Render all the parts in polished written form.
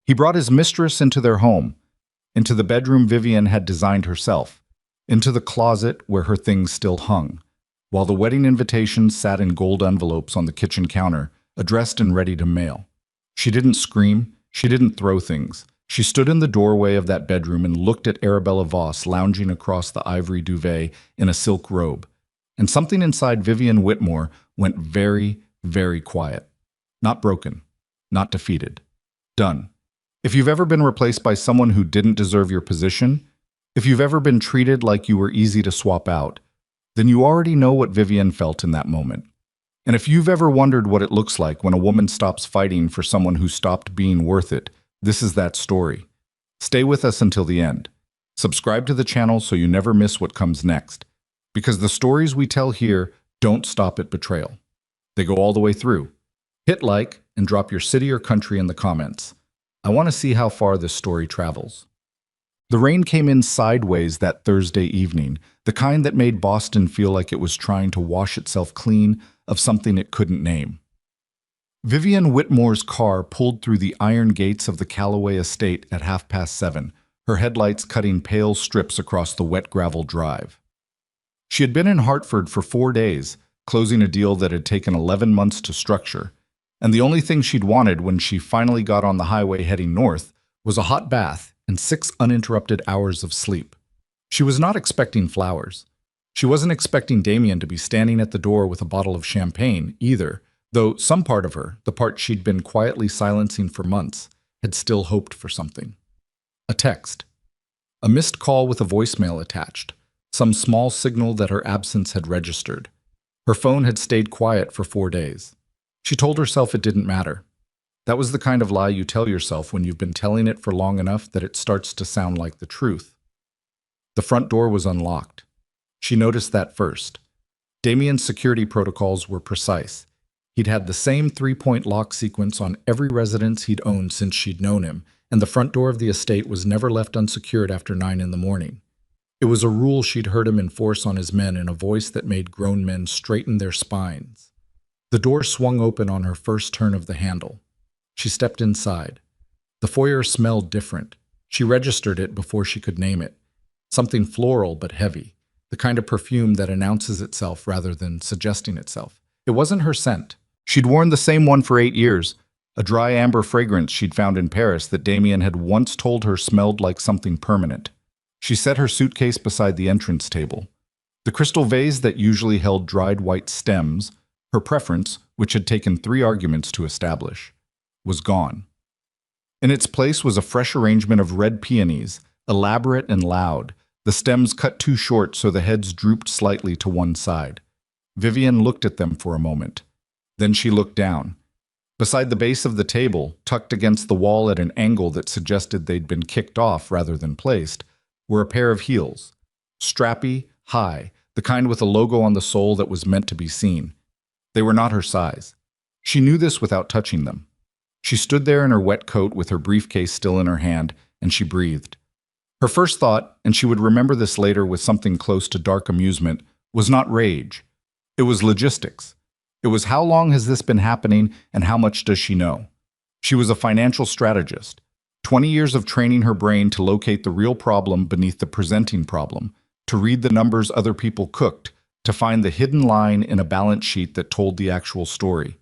He brought his mistress into their home, into the bedroom Vivian had designed herself, into the closet where her things still hung, while the wedding invitations sat in gold envelopes on the kitchen counter, addressed and ready to mail. She didn't scream, she didn't throw things. She stood in the doorway of that bedroom and looked at Arabella Voss lounging across the ivory duvet in a silk robe. And something inside Vivian Whitmore went very, very quiet. Not broken, not defeated. Done. If you've ever been replaced by someone who didn't deserve your position, if you've ever been treated like you were easy to swap out, then you already know what Vivian felt in that moment. And if you've ever wondered what it looks like when a woman stops fighting for someone who stopped being worth it, this is that story. Stay with us until the end. Subscribe to the channel so you never miss what comes next. Because the stories we tell here don't stop at betrayal. They go all the way through. Hit like and drop your city or country in the comments. I want to see how far this story travels. The rain came in sideways that Thursday evening, the kind that made Boston feel like it was trying to wash itself clean of something it couldn't name. Vivian Whitmore's car pulled through the iron gates of the Callaway estate at 7:30, her headlights cutting pale strips across the wet gravel drive. She had been in Hartford for 4 days, closing a deal that had taken 11 months to structure, and the only thing she'd wanted when she finally got on the highway heading north was a hot bath and 6 uninterrupted hours of sleep. She was not expecting flowers. She wasn't expecting Damien to be standing at the door with a bottle of champagne, either, though some part of her, the part she'd been quietly silencing for months, had still hoped for something. A text. A missed call with a voicemail attached, some small signal that her absence had registered. Her phone had stayed quiet for 4 days. She told herself it didn't matter. That was the kind of lie you tell yourself when you've been telling it for long enough that it starts to sound like the truth. The front door was unlocked. She noticed that first. Damien's security protocols were precise. He'd had the same 3-point lock sequence on every residence he'd owned since she'd known him, and the front door of the estate was never left unsecured after 9 in the morning. It was a rule she'd heard him enforce on his men in a voice that made grown men straighten their spines. The door swung open on her first turn of the handle. She stepped inside. The foyer smelled different. She registered it before she could name it. Something floral but heavy, the kind of perfume that announces itself rather than suggesting itself. It wasn't her scent. She'd worn the same one for 8 years, a dry amber fragrance she'd found in Paris that Damien had once told her smelled like something permanent. She set her suitcase beside the entrance table. The crystal vase that usually held dried white stems, her preference, which had taken 3 arguments to establish, was gone. In its place was a fresh arrangement of red peonies, elaborate and loud, the stems cut too short so the heads drooped slightly to one side. Vivian looked at them for a moment. Then she looked down. Beside the base of the table, tucked against the wall at an angle that suggested they'd been kicked off rather than placed, were a pair of heels. Strappy, high, the kind with a logo on the sole that was meant to be seen. They were not her size. She knew this without touching them. She stood there in her wet coat with her briefcase still in her hand, and she breathed. Her first thought, and she would remember this later with something close to dark amusement, was not rage. It was logistics. It was how long has this been happening and how much does she know? She was a financial strategist. 20 years of training her brain to locate the real problem beneath the presenting problem, to read the numbers other people cooked, to find the hidden line in a balance sheet that told the actual story.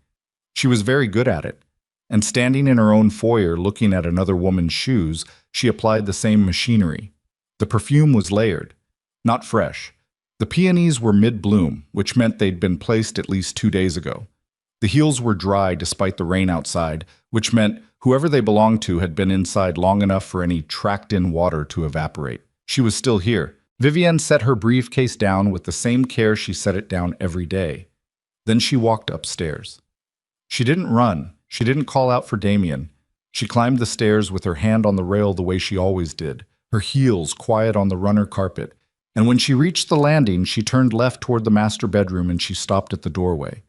She was very good at it. And standing in her own foyer looking at another woman's shoes, she applied the same machinery. The perfume was layered, not fresh. The peonies were mid-bloom, which meant they'd been placed at least 2 days ago. The heels were dry despite the rain outside, which meant whoever they belonged to had been inside long enough for any tracked-in water to evaporate. She was still here. Vivian set her briefcase down with the same care she set it down every day. Then she walked upstairs. She didn't run. She didn't call out for Damien. She climbed the stairs with her hand on the rail the way she always did, her heels quiet on the runner carpet. And when she reached the landing, she turned left toward the master bedroom and she stopped at the doorway.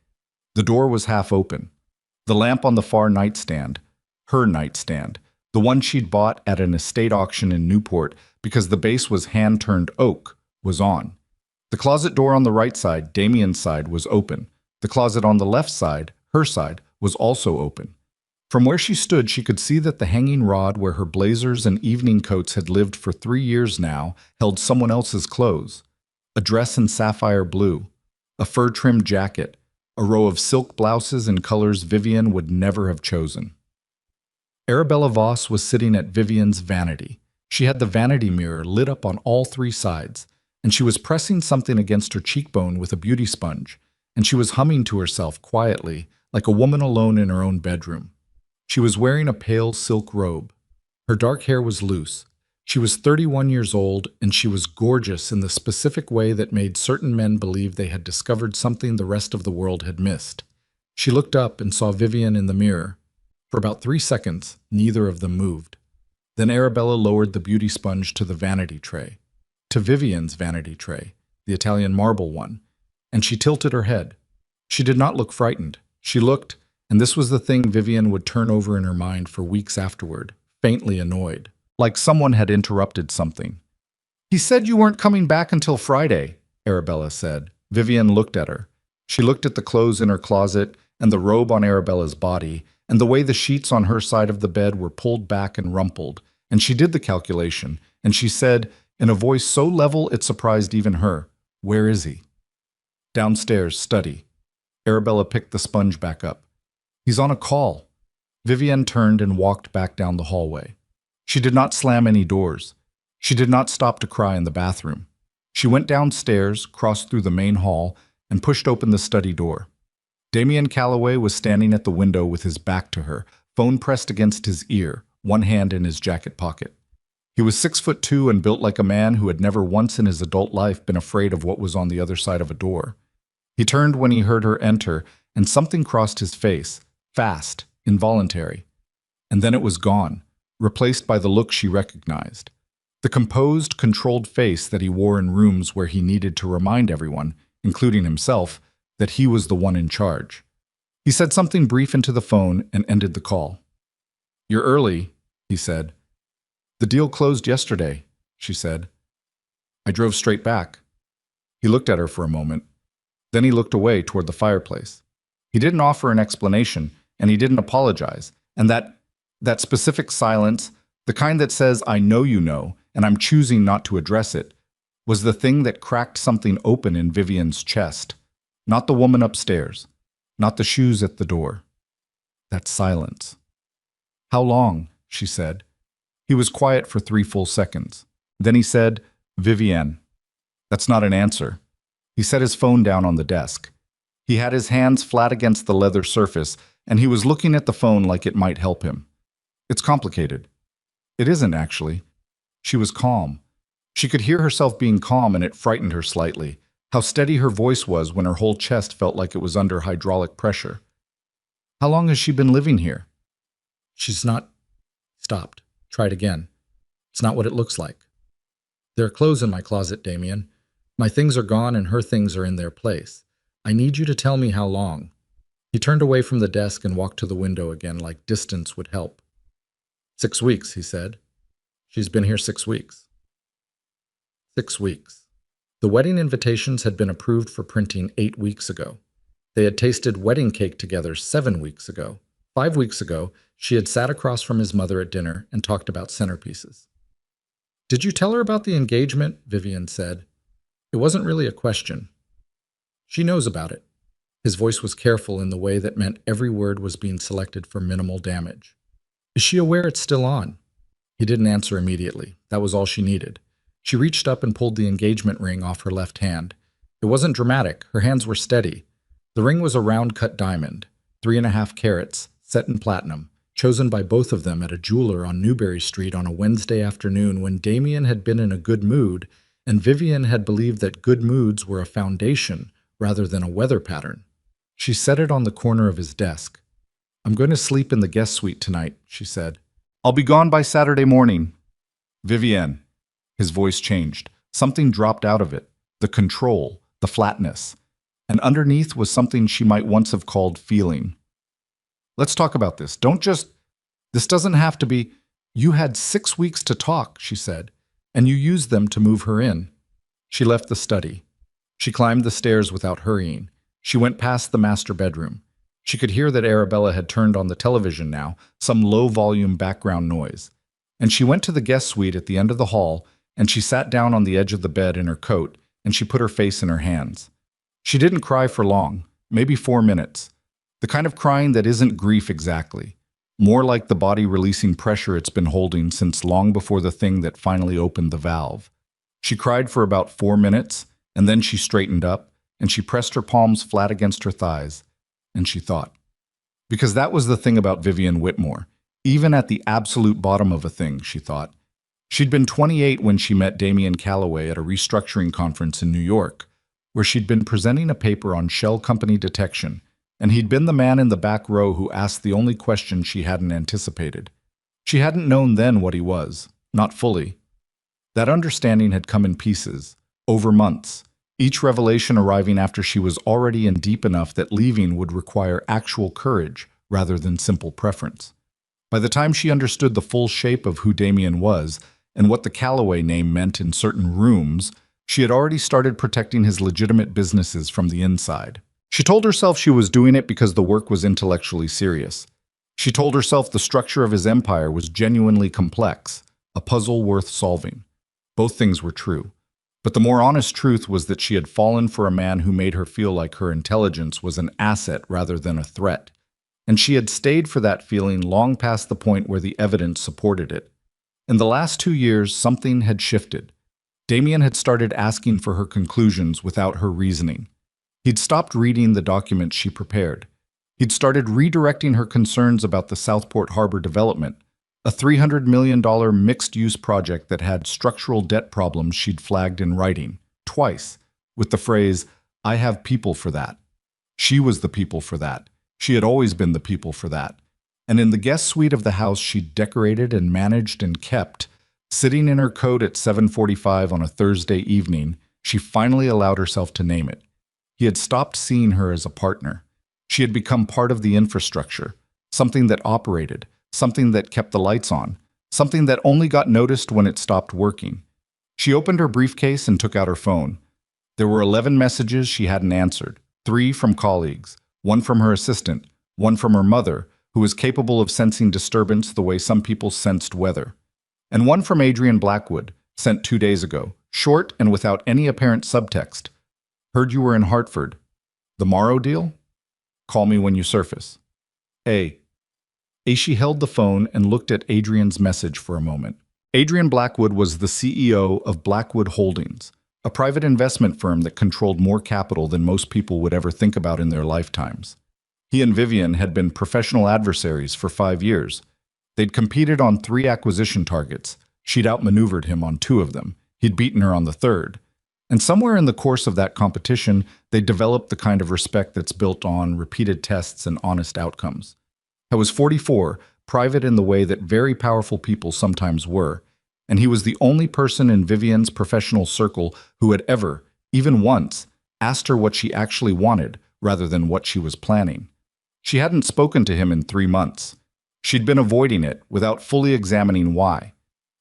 The door was half open. The lamp on the far nightstand, her nightstand, the one she'd bought at an estate auction in Newport because the base was hand-turned oak, was on. The closet door on the right side, Damien's side, was open. The closet on the left side, her side, was also open. From where she stood, she could see that the hanging rod where her blazers and evening coats had lived for 3 years now held someone else's clothes. A dress in sapphire blue, a fur-trimmed jacket, a row of silk blouses in colors Vivian would never have chosen. Arabella Voss was sitting at Vivian's vanity. She had the vanity mirror lit up on all three sides, and she was pressing something against her cheekbone with a beauty sponge, and she was humming to herself quietly, like a woman alone in her own bedroom. She was wearing a pale silk robe. Her dark hair was loose. She was 31 years old, and she was gorgeous in the specific way that made certain men believe they had discovered something the rest of the world had missed. She looked up and saw Vivian in the mirror. For about 3 seconds, neither of them moved. Then Arabella lowered the beauty sponge to the vanity tray, to Vivian's vanity tray, the Italian marble one, and she tilted her head. She did not look frightened. She looked, and this was the thing Vivian would turn over in her mind for weeks afterward, faintly annoyed, like someone had interrupted something. "He said you weren't coming back until Friday," Arabella said. Vivian looked at her. She looked at the clothes in her closet and the robe on Arabella's body, and the way the sheets on her side of the bed were pulled back and rumpled, and she did the calculation, and she said, in a voice so level it surprised even her, "Where is he?" "Downstairs, study." Arabella picked the sponge back up. "He's on a call." Vivian turned and walked back down the hallway. She did not slam any doors. She did not stop to cry in the bathroom. She went downstairs, crossed through the main hall, and pushed open the study door. Damien Calloway was standing at the window with his back to her, phone pressed against his ear, one hand in his jacket pocket. He was 6'2" and built like a man who had never once in his adult life been afraid of what was on the other side of a door. He turned when he heard her enter, and something crossed his face, fast, involuntary. And then it was gone, replaced by the look she recognized. The composed, controlled face that he wore in rooms where he needed to remind everyone, including himself, that he was the one in charge. He said something brief into the phone and ended the call. "You're early," he said. "The deal closed yesterday," she said. "I drove straight back." He looked at her for a moment. Then he looked away toward the fireplace. He didn't offer an explanation, and he didn't apologize. And that specific silence, the kind that says, "I know you know, and I'm choosing not to address it," was the thing that cracked something open in Vivian's chest. Not the woman upstairs, not the shoes at the door. That silence. "How long?" she said. He was quiet for 3 full seconds. Then he said, "Vivienne." That's not an answer. He set his phone down on the desk. He had his hands flat against the leather surface, and he was looking at the phone like it might help him. "It's complicated." "It isn't, actually." She was calm. She could hear herself being calm, and it frightened her slightly. How steady her voice was when her whole chest felt like it was under hydraulic pressure. "How long has she been living here?" "She's not..." Stopped. Tried again. "It's not what it looks like. There are clothes in my closet, Damien. My things are gone and her things are in their place. I need you to tell me how long." He turned away from the desk and walked to the window again, like distance would help. 6 weeks, he said. "She's been here 6 weeks. 6 weeks. The wedding invitations had been approved for printing 8 weeks ago. They had tasted wedding cake together 7 weeks ago. 5 weeks ago, she had sat across from his mother at dinner and talked about centerpieces. "Did you tell her about the engagement?" Vivian said. It wasn't really a question. "She knows about it." His voice was careful in the way that meant every word was being selected for minimal damage. "Is she aware it's still on?" He didn't answer immediately. That was all she needed. She reached up and pulled the engagement ring off her left hand. It wasn't dramatic. Her hands were steady. The ring was a round-cut diamond, 3.5 carats, set in platinum, chosen by both of them at a jeweler on Newbury Street on a Wednesday afternoon when Damien had been in a good mood, and Vivian had believed that good moods were a foundation rather than a weather pattern. She set it on the corner of his desk. "I'm going to sleep in the guest suite tonight," she said. "I'll be gone by Saturday morning." "Vivienne." His voice changed. Something dropped out of it. The control, the flatness. And underneath was something she might once have called feeling. "Let's talk about this. This doesn't have to be..." "You had 6 weeks to talk," she said, "and you used them to move her in." She left the study. She climbed the stairs without hurrying. She went past the master bedroom. She could hear that Arabella had turned on the television now, some low-volume background noise. And she went to the guest suite at the end of the hall, and she sat down on the edge of the bed in her coat, and she put her face in her hands. She didn't cry for long, maybe 4 minutes. The kind of crying that isn't grief exactly. More like the body releasing pressure it's been holding since long before the thing that finally opened the valve. She cried for about 4 minutes, and then she straightened up, and she pressed her palms flat against her thighs, and she thought. Because that was the thing about Vivian Whitmore. Even at the absolute bottom of a thing, she thought. She'd been 28 when she met Damian Calloway at a restructuring conference in New York, where she'd been presenting a paper on shell company detection, and he'd been the man in the back row who asked the only question she hadn't anticipated. She hadn't known then what he was, not fully. That understanding had come in pieces, over months, each revelation arriving after she was already in deep enough that leaving would require actual courage rather than simple preference. By the time she understood the full shape of who Damian was and what the Calloway name meant in certain rooms, she had already started protecting his legitimate businesses from the inside. She told herself she was doing it because the work was intellectually serious. She told herself the structure of his empire was genuinely complex, a puzzle worth solving. Both things were true. But the more honest truth was that she had fallen for a man who made her feel like her intelligence was an asset rather than a threat. And she had stayed for that feeling long past the point where the evidence supported it. In the last 2 years, something had shifted. Damian had started asking for her conclusions without her reasoning. He'd stopped reading the documents she prepared. He'd started redirecting her concerns about the Southport Harbor development, a $300 million mixed-use project that had structural debt problems she'd flagged in writing, twice, with the phrase, "I have people for that." She was the people for that. She had always been the people for that. And in the guest suite of the house she'd decorated and managed and kept, sitting in her coat at 7:45 on a Thursday evening, she finally allowed herself to name it. He had stopped seeing her as a partner. She had become part of the infrastructure, something that operated, something that kept the lights on, something that only got noticed when it stopped working. She opened her briefcase and took out her phone. There were 11 messages she hadn't answered, 3 from colleagues, 1 from her assistant, 1 from her mother, who was capable of sensing disturbance the way some people sensed weather, and 1 from Adrian Blackwood, sent 2 days ago, short and without any apparent subtext. Heard you were in Hartford. The Morrow deal? Call me when you surface. A. She held the phone and looked at Adrian's message for a moment. Adrian Blackwood was the CEO of Blackwood Holdings, a private investment firm that controlled more capital than most people would ever think about in their lifetimes. He and Vivian had been professional adversaries for 5 years. They'd competed on 3 acquisition targets. She'd outmaneuvered him on 2 of them. He'd beaten her on the 3rd. And somewhere in the course of that competition, they developed the kind of respect that's built on repeated tests and honest outcomes. I was 44, private in the way that very powerful people sometimes were, and he was the only person in Vivian's professional circle who had ever, even once, asked her what she actually wanted rather than what she was planning. She hadn't spoken to him in 3 months. She'd been avoiding it without fully examining why.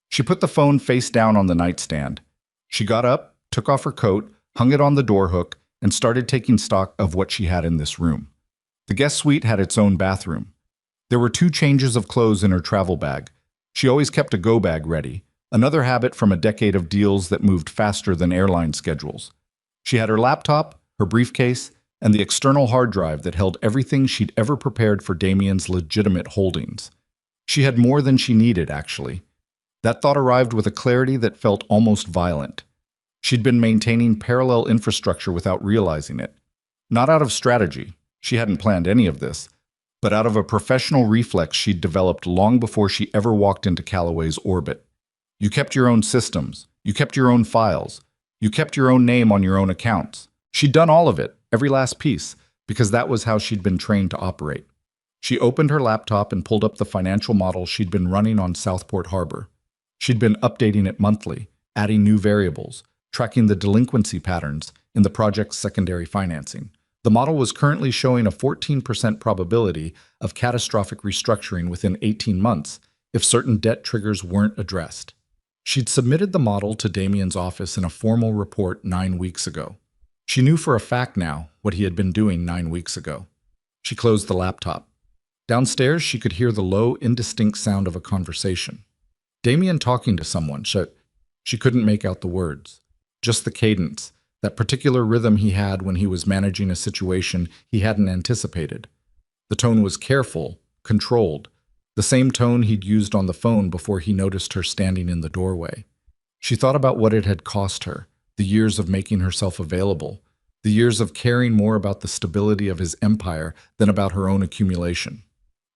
She put the phone face down on the nightstand. She got up, took off her coat, hung it on the door hook, and started taking stock of what she had in this room. The guest suite had its own bathroom. There were 2 changes of clothes in her travel bag. She always kept a go bag ready, another habit from a decade of deals that moved faster than airline schedules. She had her laptop, her briefcase, and the external hard drive that held everything she'd ever prepared for Damian's legitimate holdings. She had more than she needed, actually. That thought arrived with a clarity that felt almost violent. She'd been maintaining parallel infrastructure without realizing it. Not out of strategy, she hadn't planned any of this, but out of a professional reflex she'd developed long before she ever walked into Calloway's orbit. You kept your own systems, you kept your own files, you kept your own name on your own accounts. She'd done all of it, every last piece, because that was how she'd been trained to operate. She opened her laptop and pulled up the financial model she'd been running on Southport Harbor. She'd been updating it monthly, adding new variables, tracking the delinquency patterns in the project's secondary financing. The model was currently showing a 14% probability of catastrophic restructuring within 18 months if certain debt triggers weren't addressed. She'd submitted the model to Damian's office in a formal report 9 weeks ago. She knew for a fact now what he had been doing 9 weeks ago. She closed the laptop. Downstairs, she could hear the low, indistinct sound of a conversation. Damien talking to someone. She couldn't make out the words. Just the cadence, that particular rhythm he had when he was managing a situation he hadn't anticipated. The tone was careful, controlled, the same tone he'd used on the phone before he noticed her standing in the doorway. She thought about what it had cost her, the years of making herself available, the years of caring more about the stability of his empire than about her own accumulation.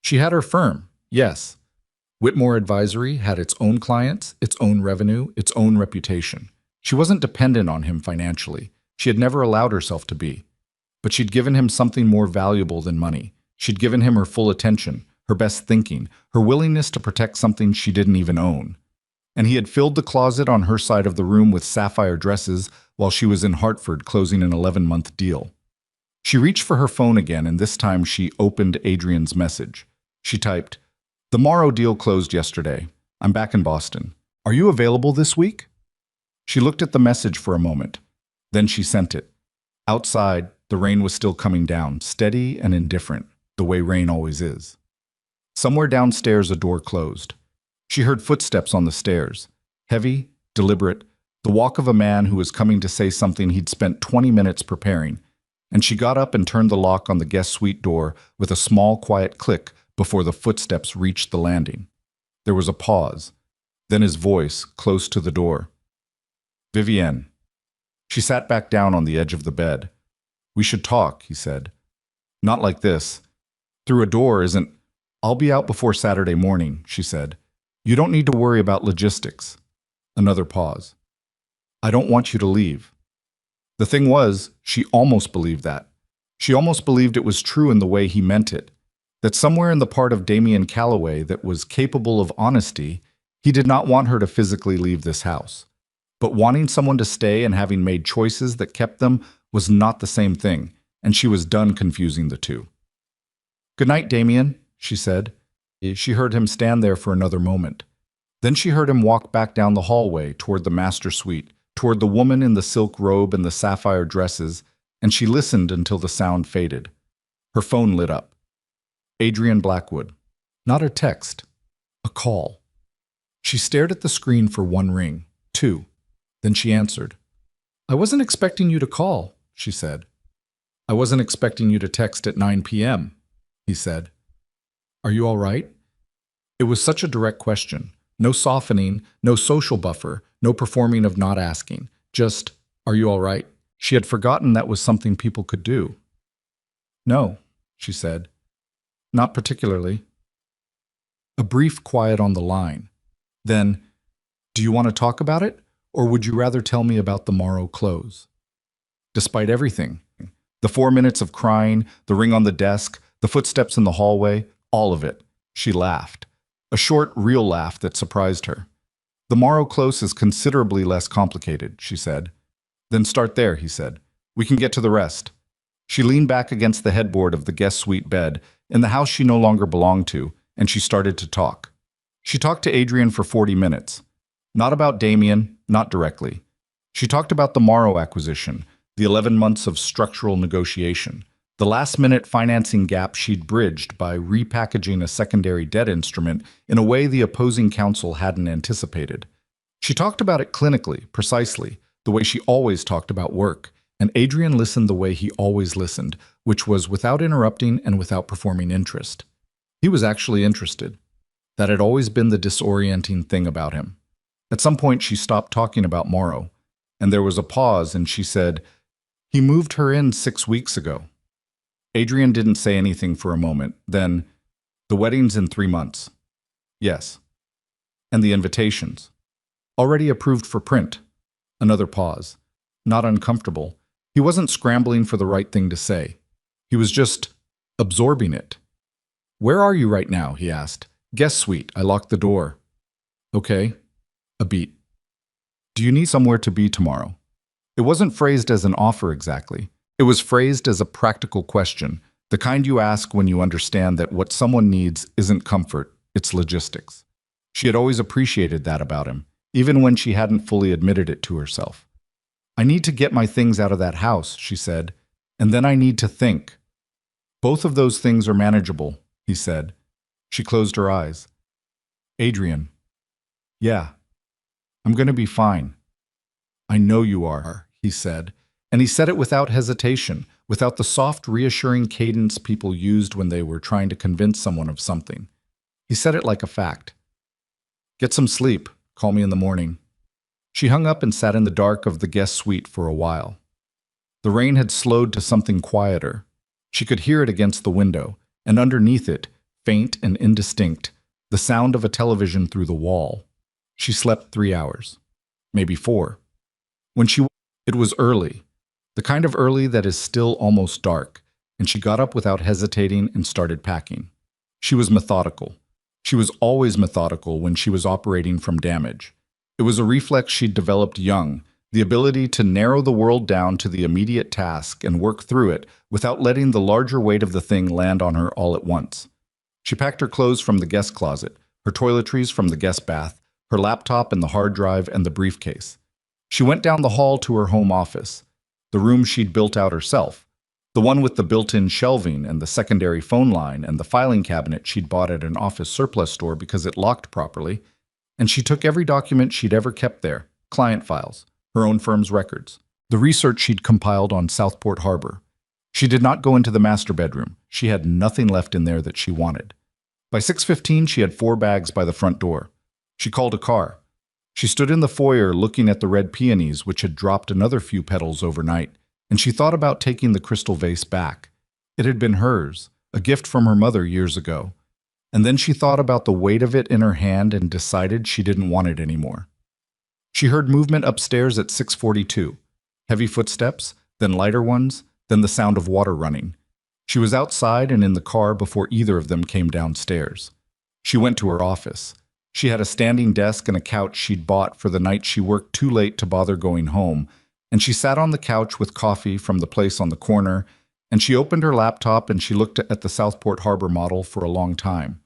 She had her firm, yes. Whitmore Advisory had its own clients, its own revenue, its own reputation. She wasn't dependent on him financially. She had never allowed herself to be. But she'd given him something more valuable than money. She'd given him her full attention, her best thinking, her willingness to protect something she didn't even own. And he had filled the closet on her side of the room with sapphire dresses while she was in Hartford closing an 11-month deal. She reached for her phone again, and this time she opened Adrian's message. She typed, "The Morrow deal closed yesterday. I'm back in Boston. Are you available this week?" She looked at the message for a moment. Then she sent it. Outside, the rain was still coming down, steady and indifferent, the way rain always is. Somewhere downstairs, a door closed. She heard footsteps on the stairs, heavy, deliberate, the walk of a man who was coming to say something he'd spent 20 minutes preparing, and she got up and turned the lock on the guest suite door with a small, quiet click before the footsteps reached the landing. There was a pause, then his voice, close to the door. "Vivienne." She sat back down on the edge of the bed. "We should talk," he said. "Not like this. Through a door isn't—" "I'll be out before Saturday morning," she said. "You don't need to worry about logistics." Another pause. "I don't want you to leave." The thing was, she almost believed that. She almost believed it was true in the way he meant it. That somewhere in the part of Damien Calloway that was capable of honesty, he did not want her to physically leave this house. But wanting someone to stay and having made choices that kept them was not the same thing, and she was done confusing the two. "Good night, Damien," she said. She heard him stand there for another moment. Then she heard him walk back down the hallway toward the master suite, toward the woman in the silk robe and the sapphire dresses, and she listened until the sound faded. Her phone lit up. Adrian Blackwood. Not a text. A call. She stared at the screen for one ring, two. Then she answered. "I wasn't expecting you to call," she said. "I wasn't expecting you to text at 9 p.m., he said. "Are you all right?" It was such a direct question. No softening, no social buffer, no performing of not asking. Just, "Are you all right?" She had forgotten that was something people could do. "No," she said. "Not particularly." A brief quiet on the line. Then, "Do you want to talk about it? Or would you rather tell me about the Morrow close?" Despite everything, the 4 minutes of crying, the ring on the desk, the footsteps in the hallway, all of it, she laughed. A short, real laugh that surprised her. "The Morrow close is considerably less complicated," she said. "Then start there," he said. "We can get to the rest." She leaned back against the headboard of the guest suite bed, in the house she no longer belonged to, and she started to talk. She talked to Adrian for 40 minutes. Not about Damien, not directly. She talked about the Morrow acquisition, the 11 months of structural negotiation, the last-minute financing gap she'd bridged by repackaging a secondary debt instrument in a way the opposing counsel hadn't anticipated. She talked about it clinically, precisely, the way she always talked about work, and Adrian listened the way he always listened, which was without interrupting and without performing interest. He was actually interested. That had always been the disorienting thing about him. At some point, she stopped talking about Morrow, and there was a pause, and she said, "He moved her in 6 weeks ago." Adrian didn't say anything for a moment. Then, "The wedding's in 3 months." "Yes." "And the invitations?" "Already approved for print." Another pause. Not uncomfortable. He wasn't scrambling for the right thing to say. He was just absorbing it. "Where are you right now?" he asked. "Guest suite. I locked the door." "Okay." A beat. "Do you need somewhere to be tomorrow?" It wasn't phrased as an offer exactly. It was phrased as a practical question, the kind you ask when you understand that what someone needs isn't comfort, it's logistics. She had always appreciated that about him, even when she hadn't fully admitted it to herself. "I need to get my things out of that house," she said, "and then I need to think." Both of those things are manageable, he said. She closed her eyes. Adrian. Yeah, I'm going to be fine. I know you are, he said. And he said it without hesitation, without the soft, reassuring cadence people used when they were trying to convince someone of something. He said it like a fact. Get some sleep. Call me in the morning. She hung up and sat in the dark of the guest suite for a while. The rain had slowed to something quieter. She could hear it against the window, and underneath it, faint and indistinct, the sound of a television through the wall. She slept 3 hours, maybe 4. It was early, the kind of early that is still almost dark, and she got up without hesitating and started packing. She was methodical. She was always methodical when she was operating from damage. It was a reflex she'd developed young, the ability to narrow the world down to the immediate task and work through it without letting the larger weight of the thing land on her all at once. She packed her clothes from the guest closet, her toiletries from the guest bath, her laptop and the hard drive and the briefcase. She went down the hall to her home office, the room she'd built out herself, the one with the built-in shelving and the secondary phone line and the filing cabinet she'd bought at an office surplus store because it locked properly, and she took every document she'd ever kept there, client files, her own firm's records, the research she'd compiled on Southport Harbor. She did not go into the master bedroom. She had nothing left in there that she wanted. By 6:15, she had 4 bags by the front door. She called a car. She stood in the foyer looking at the red peonies which had dropped another few petals overnight, and she thought about taking the crystal vase back. It had been hers, a gift from her mother years ago. And then she thought about the weight of it in her hand and decided she didn't want it anymore. She heard movement upstairs at 6:42. Heavy footsteps, then lighter ones, then the sound of water running. She was outside and in the car before either of them came downstairs. She went to her office. She had a standing desk and a couch she'd bought for the night she worked too late to bother going home, and she sat on the couch with coffee from the place on the corner, and she opened her laptop and she looked at the Southport Harbor model for a long time.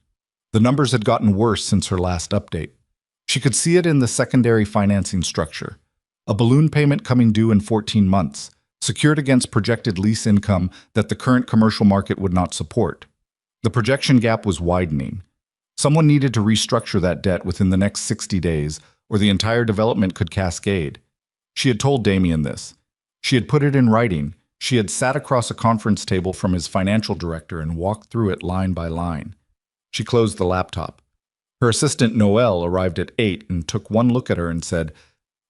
The numbers had gotten worse since her last update. She could see it in the secondary financing structure. A balloon payment coming due in 14 months, secured against projected lease income that the current commercial market would not support. The projection gap was widening. Someone needed to restructure that debt within the next 60 days, or the entire development could cascade. She had told Damien this. She had put it in writing. She had sat across a conference table from his financial director and walked through it line by line. She closed the laptop. Her assistant, Noelle, arrived at 8 and took one look at her and said,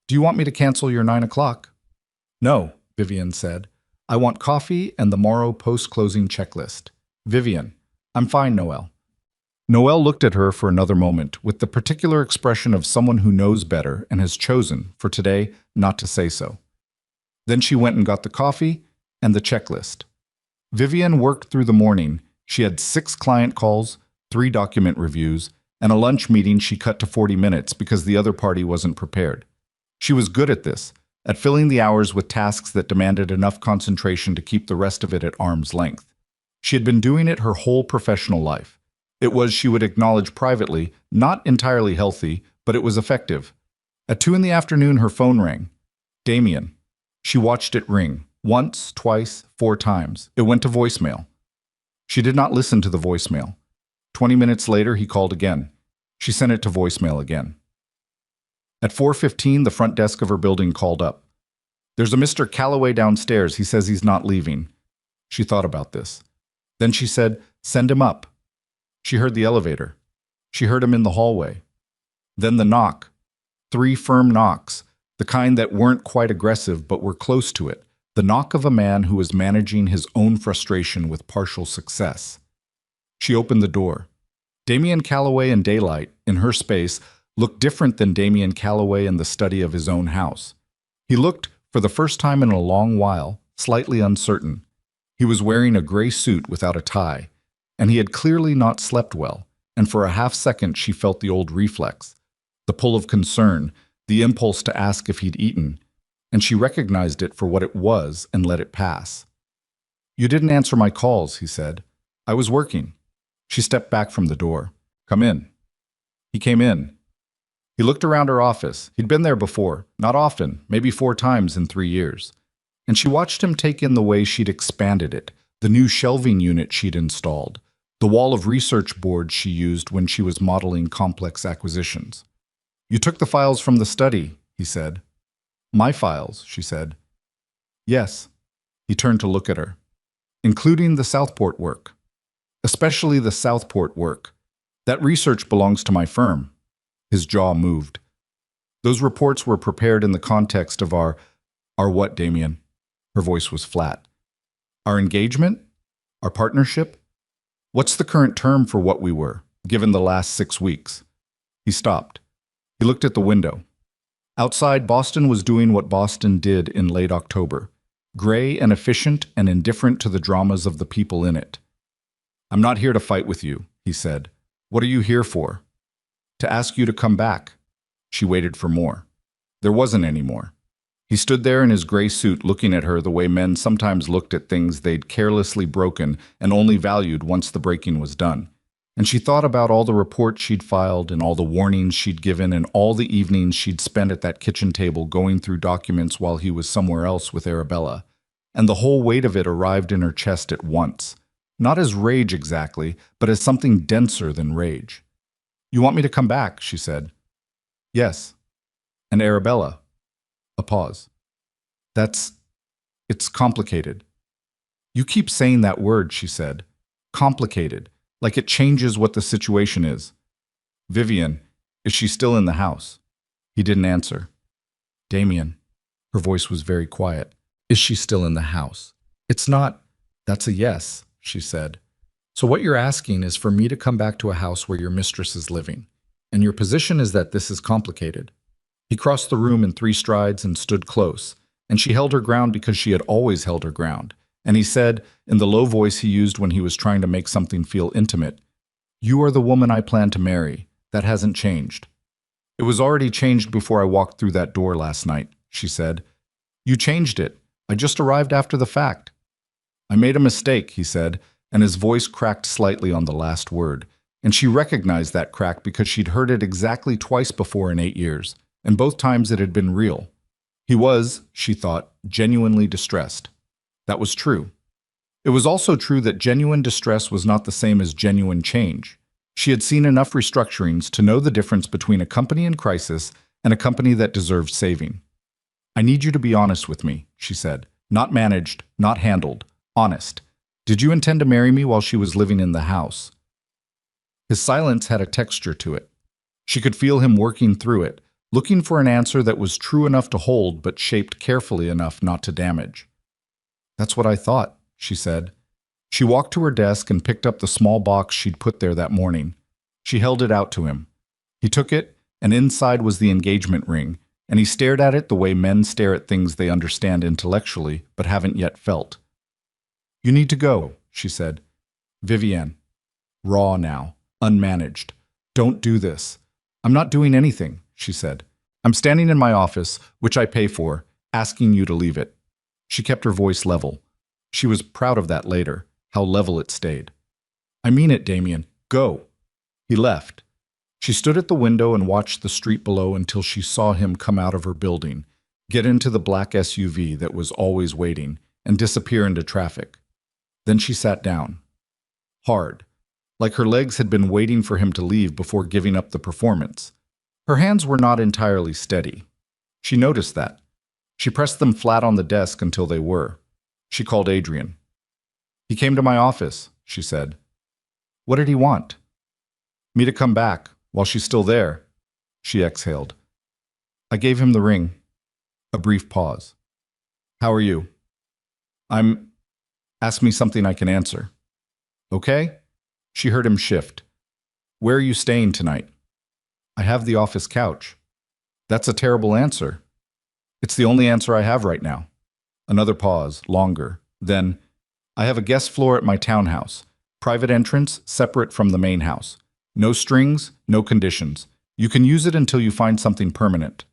"Do you want me to cancel your 9 o'clock?" "No," Vivian said. "I want coffee and the Morrow post-closing checklist." "Vivian." "I'm fine, Noelle." Noelle looked at her for another moment, with the particular expression of someone who knows better and has chosen, for today, not to say so. Then she went and got the coffee and the checklist. Vivian worked through the morning. She had 6 client calls, 3 document reviews, and a lunch meeting she cut to 40 minutes because the other party wasn't prepared. She was good at this, at filling the hours with tasks that demanded enough concentration to keep the rest of it at arm's length. She had been doing it her whole professional life. It was, she would acknowledge privately, not entirely healthy, but it was effective. At 2 in the afternoon, her phone rang. Damien. She watched it ring. Once, twice, 4 times. It went to voicemail. She did not listen to the voicemail. 20 minutes later, he called again. She sent it to voicemail again. At 4:15, the front desk of her building called up. "There's a Mr. Calloway downstairs. He says he's not leaving." She thought about this. Then she said, "Send him up." She heard the elevator. She heard him in the hallway. Then the knock. 3 firm knocks, the kind that weren't quite aggressive but were close to it. The knock of a man who was managing his own frustration with partial success. She opened the door. Damien Calloway in daylight, in her space, looked different than Damien Calloway in the study of his own house. He looked, for the first time in a long while, slightly uncertain. He was wearing a gray suit without a tie, and he had clearly not slept well, and for a half-second she felt the old reflex, the pull of concern, the impulse to ask if he'd eaten, and she recognized it for what it was and let it pass. "You didn't answer my calls," he said. "I was working." She stepped back from the door. "Come in." He came in. He looked around her office. He'd been there before, not often, maybe 4 times in 3 years. And she watched him take in the way she'd expanded it, the new shelving unit she'd installed, the wall of research boards she used when she was modeling complex acquisitions. "You took the files from the study," he said. "My files," she said. "Yes." He turned to look at her. "Including the Southport work. Especially the Southport work. That research belongs to my firm." His jaw moved. "Those reports were prepared in the context of our what, Damien?" Her voice was flat. "Our engagement? Our partnership? What's the current term for what we were, given the last 6 weeks?" He stopped. He looked at the window. Outside, Boston was doing what Boston did in late October, gray and efficient and indifferent to the dramas of the people in it. "I'm not here to fight with you," he said. "What are you here for?" "To ask you to come back." She waited for more. There wasn't any more. He stood there in his gray suit looking at her the way men sometimes looked at things they'd carelessly broken and only valued once the breaking was done. And she thought about all the reports she'd filed and all the warnings she'd given and all the evenings she'd spent at that kitchen table going through documents while he was somewhere else with Arabella. And the whole weight of it arrived in her chest at once. Not as rage exactly, but as something denser than rage. "You want me to come back?" she said. "Yes." "And Arabella?" A pause. It's complicated." "You keep saying that word," she said. "Complicated. Like it changes what the situation is." "Vivian, is she still in the house?" He didn't answer. "Damien." Her voice was very quiet. "Is she still in the house?" "It's not." "That's a yes," she said. "So what you're asking is for me to come back to a house where your mistress is living. And your position is that this is complicated." He crossed the room in 3 strides and stood close, and she held her ground because she had always held her ground. And he said, in the low voice he used when he was trying to make something feel intimate, "You are the woman I plan to marry. That hasn't changed." "It was already changed before I walked through that door last night," she said. "You changed it. I just arrived after the fact." "I made a mistake," he said, and his voice cracked slightly on the last word. And she recognized that crack because she'd heard it exactly twice before in 8 years. And both times it had been real. He was, she thought, genuinely distressed. That was true. It was also true that genuine distress was not the same as genuine change. She had seen enough restructurings to know the difference between a company in crisis and a company that deserved saving. "I need you to be honest with me," she said. "Not managed, not handled. Honest. Did you intend to marry me while she was living in the house?" His silence had a texture to it. She could feel him working through it, looking for an answer that was true enough to hold but shaped carefully enough not to damage. "That's what I thought," she said. She walked to her desk and picked up the small box she'd put there that morning. She held it out to him. He took it, and inside was the engagement ring, and he stared at it the way men stare at things they understand intellectually but haven't yet felt. "You need to go," she said. "Vivienne. Raw now. Unmanaged. Don't do this." "I'm not doing anything," she said. "I'm standing in my office, which I pay for, asking you to leave it." She kept her voice level. She was proud of that later, how level it stayed. "I mean it, Damien. Go." He left. She stood at the window and watched the street below until she saw him come out of her building, get into the black SUV that was always waiting, and disappear into traffic. Then she sat down. Hard. Like her legs had been waiting for him to leave before giving up the performance. Her hands were not entirely steady. She noticed that. She pressed them flat on the desk until they were. She called Adrian. "He came to my office," she said. "What did he want?" "Me to come back, while she's still there." She exhaled. "I gave him the ring." A brief pause. "How are you?" "I'm..." "Ask me something I can answer." "Okay?" She heard him shift. "Where are you staying tonight?" "I have the office couch." "That's a terrible answer." "It's the only answer I have right now." Another pause, longer. Then, "I have a guest floor at my townhouse. Private entrance, separate from the main house. No strings, no conditions. You can use it until you find something permanent."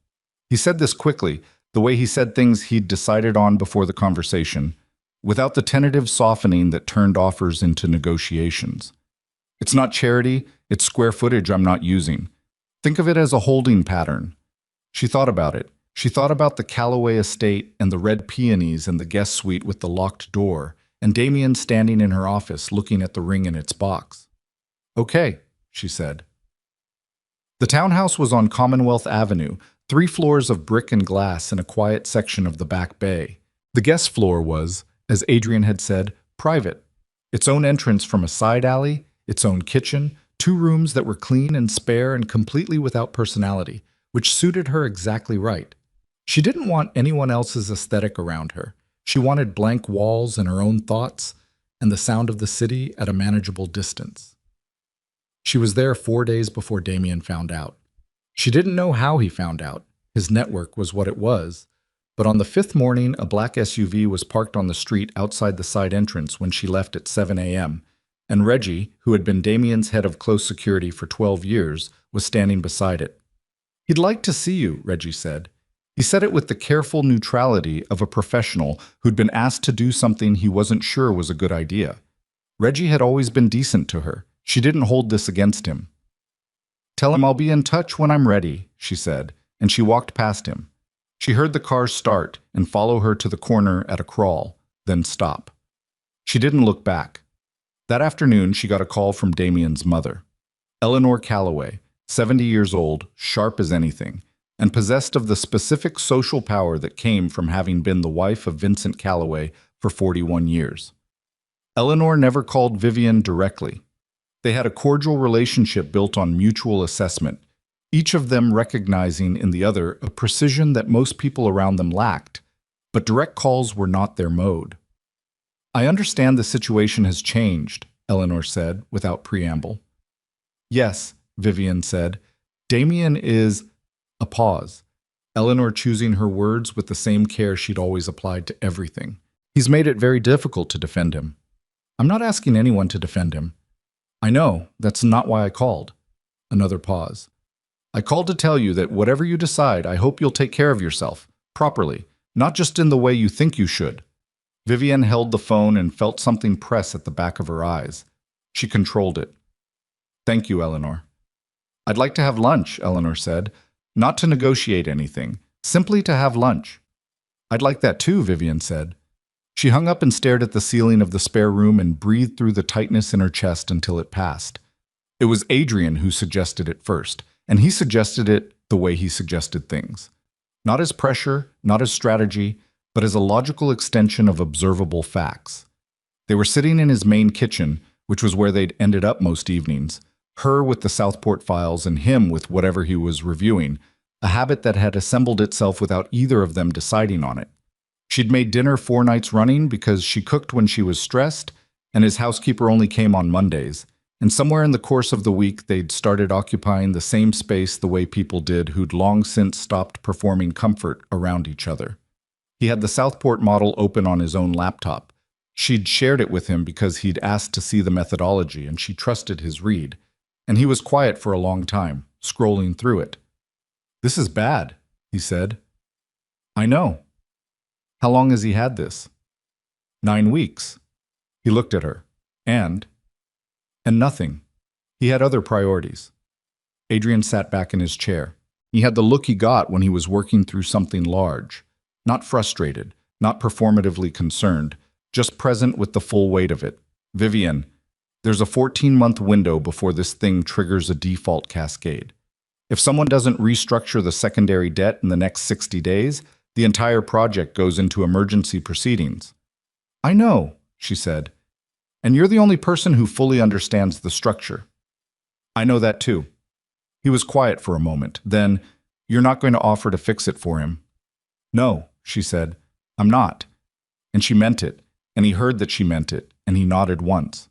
He said this quickly, the way he said things he'd decided on before the conversation, without the tentative softening that turned offers into negotiations. "It's not charity, it's square footage I'm not using. Think of it as a holding pattern." She thought about it. She thought about the Callaway estate and the red peonies and the guest suite with the locked door, and Damien standing in her office looking at the ring in its box. "Okay," she said. The townhouse was on Commonwealth Avenue, 3 floors of brick and glass in a quiet section of the back bay. The guest floor was, as Adrian had said, private. Its own entrance from a side alley, its own kitchen, 2 rooms that were clean and spare and completely without personality, which suited her exactly right. She didn't want anyone else's aesthetic around her. She wanted blank walls and her own thoughts, and the sound of the city at a manageable distance. She was there 4 days before Damien found out. She didn't know how he found out. His network was what it was. But on the 5th morning, a black SUV was parked on the street outside the side entrance when she left at 7 a.m., and Reggie, who had been Damien's head of close security for 12 years, was standing beside it. "He'd like to see you," Reggie said. He said it with the careful neutrality of a professional who'd been asked to do something he wasn't sure was a good idea. Reggie had always been decent to her. She didn't hold this against him. "Tell him I'll be in touch when I'm ready," she said, and she walked past him. She heard the car start and follow her to the corner at a crawl, then stop. She didn't look back. That afternoon, she got a call from Damien's mother. Eleanor Calloway, 70 years old, sharp as anything, and possessed of the specific social power that came from having been the wife of Vincent Calloway for 41 years. Eleanor never called Vivian directly. They had a cordial relationship built on mutual assessment, each of them recognizing in the other a precision that most people around them lacked, but direct calls were not their mode. "I understand the situation has changed," Eleanor said, without preamble. "Yes," Vivian said. "Damien is—" A pause. Eleanor choosing her words with the same care she'd always applied to everything. "He's made it very difficult to defend him." "I'm not asking anyone to defend him." "I know, that's not why I called." Another pause. "I called to tell you that whatever you decide, I hope you'll take care of yourself, properly, not just in the way you think you should." Vivian held the phone and felt something press at the back of her eyes. She controlled it. "Thank you, Eleanor." "I'd like to have lunch," Eleanor said. "Not to negotiate anything, simply to have lunch." "I'd like that too," Vivian said. She hung up and stared at the ceiling of the spare room and breathed through the tightness in her chest until it passed. It was Adrian who suggested it first, and he suggested it the way he suggested things. Not as pressure, not as strategy, but as a logical extension of observable facts. They were sitting in his main kitchen, which was where they'd ended up most evenings, her with the Southport files and him with whatever he was reviewing, a habit that had assembled itself without either of them deciding on it. She'd made dinner 4 nights running because she cooked when she was stressed, and his housekeeper only came on Mondays. And somewhere in the course of the week, they'd started occupying the same space the way people did who'd long since stopped performing comfort around each other. He had the Southport model open on his own laptop. She'd shared it with him because he'd asked to see the methodology, and she trusted his read. And he was quiet for a long time, scrolling through it. "This is bad," he said. "I know." "How long has he had this?" 9 weeks. He looked at her. And nothing. He had other priorities. Adrian sat back in his chair. He had the look he got when he was working through something large. Not frustrated, not performatively concerned, just present with the full weight of it. "Vivian, there's a 14-month window before this thing triggers a default cascade. If someone doesn't restructure the secondary debt in the next 60 days, the entire project goes into emergency proceedings." "I know," she said. "And you're the only person who fully understands the structure." "I know that too." He was quiet for a moment. Then, "You're not going to offer to fix it for him?" "No," she said. "I'm not." And she meant it, and he heard that she meant it, and he nodded once.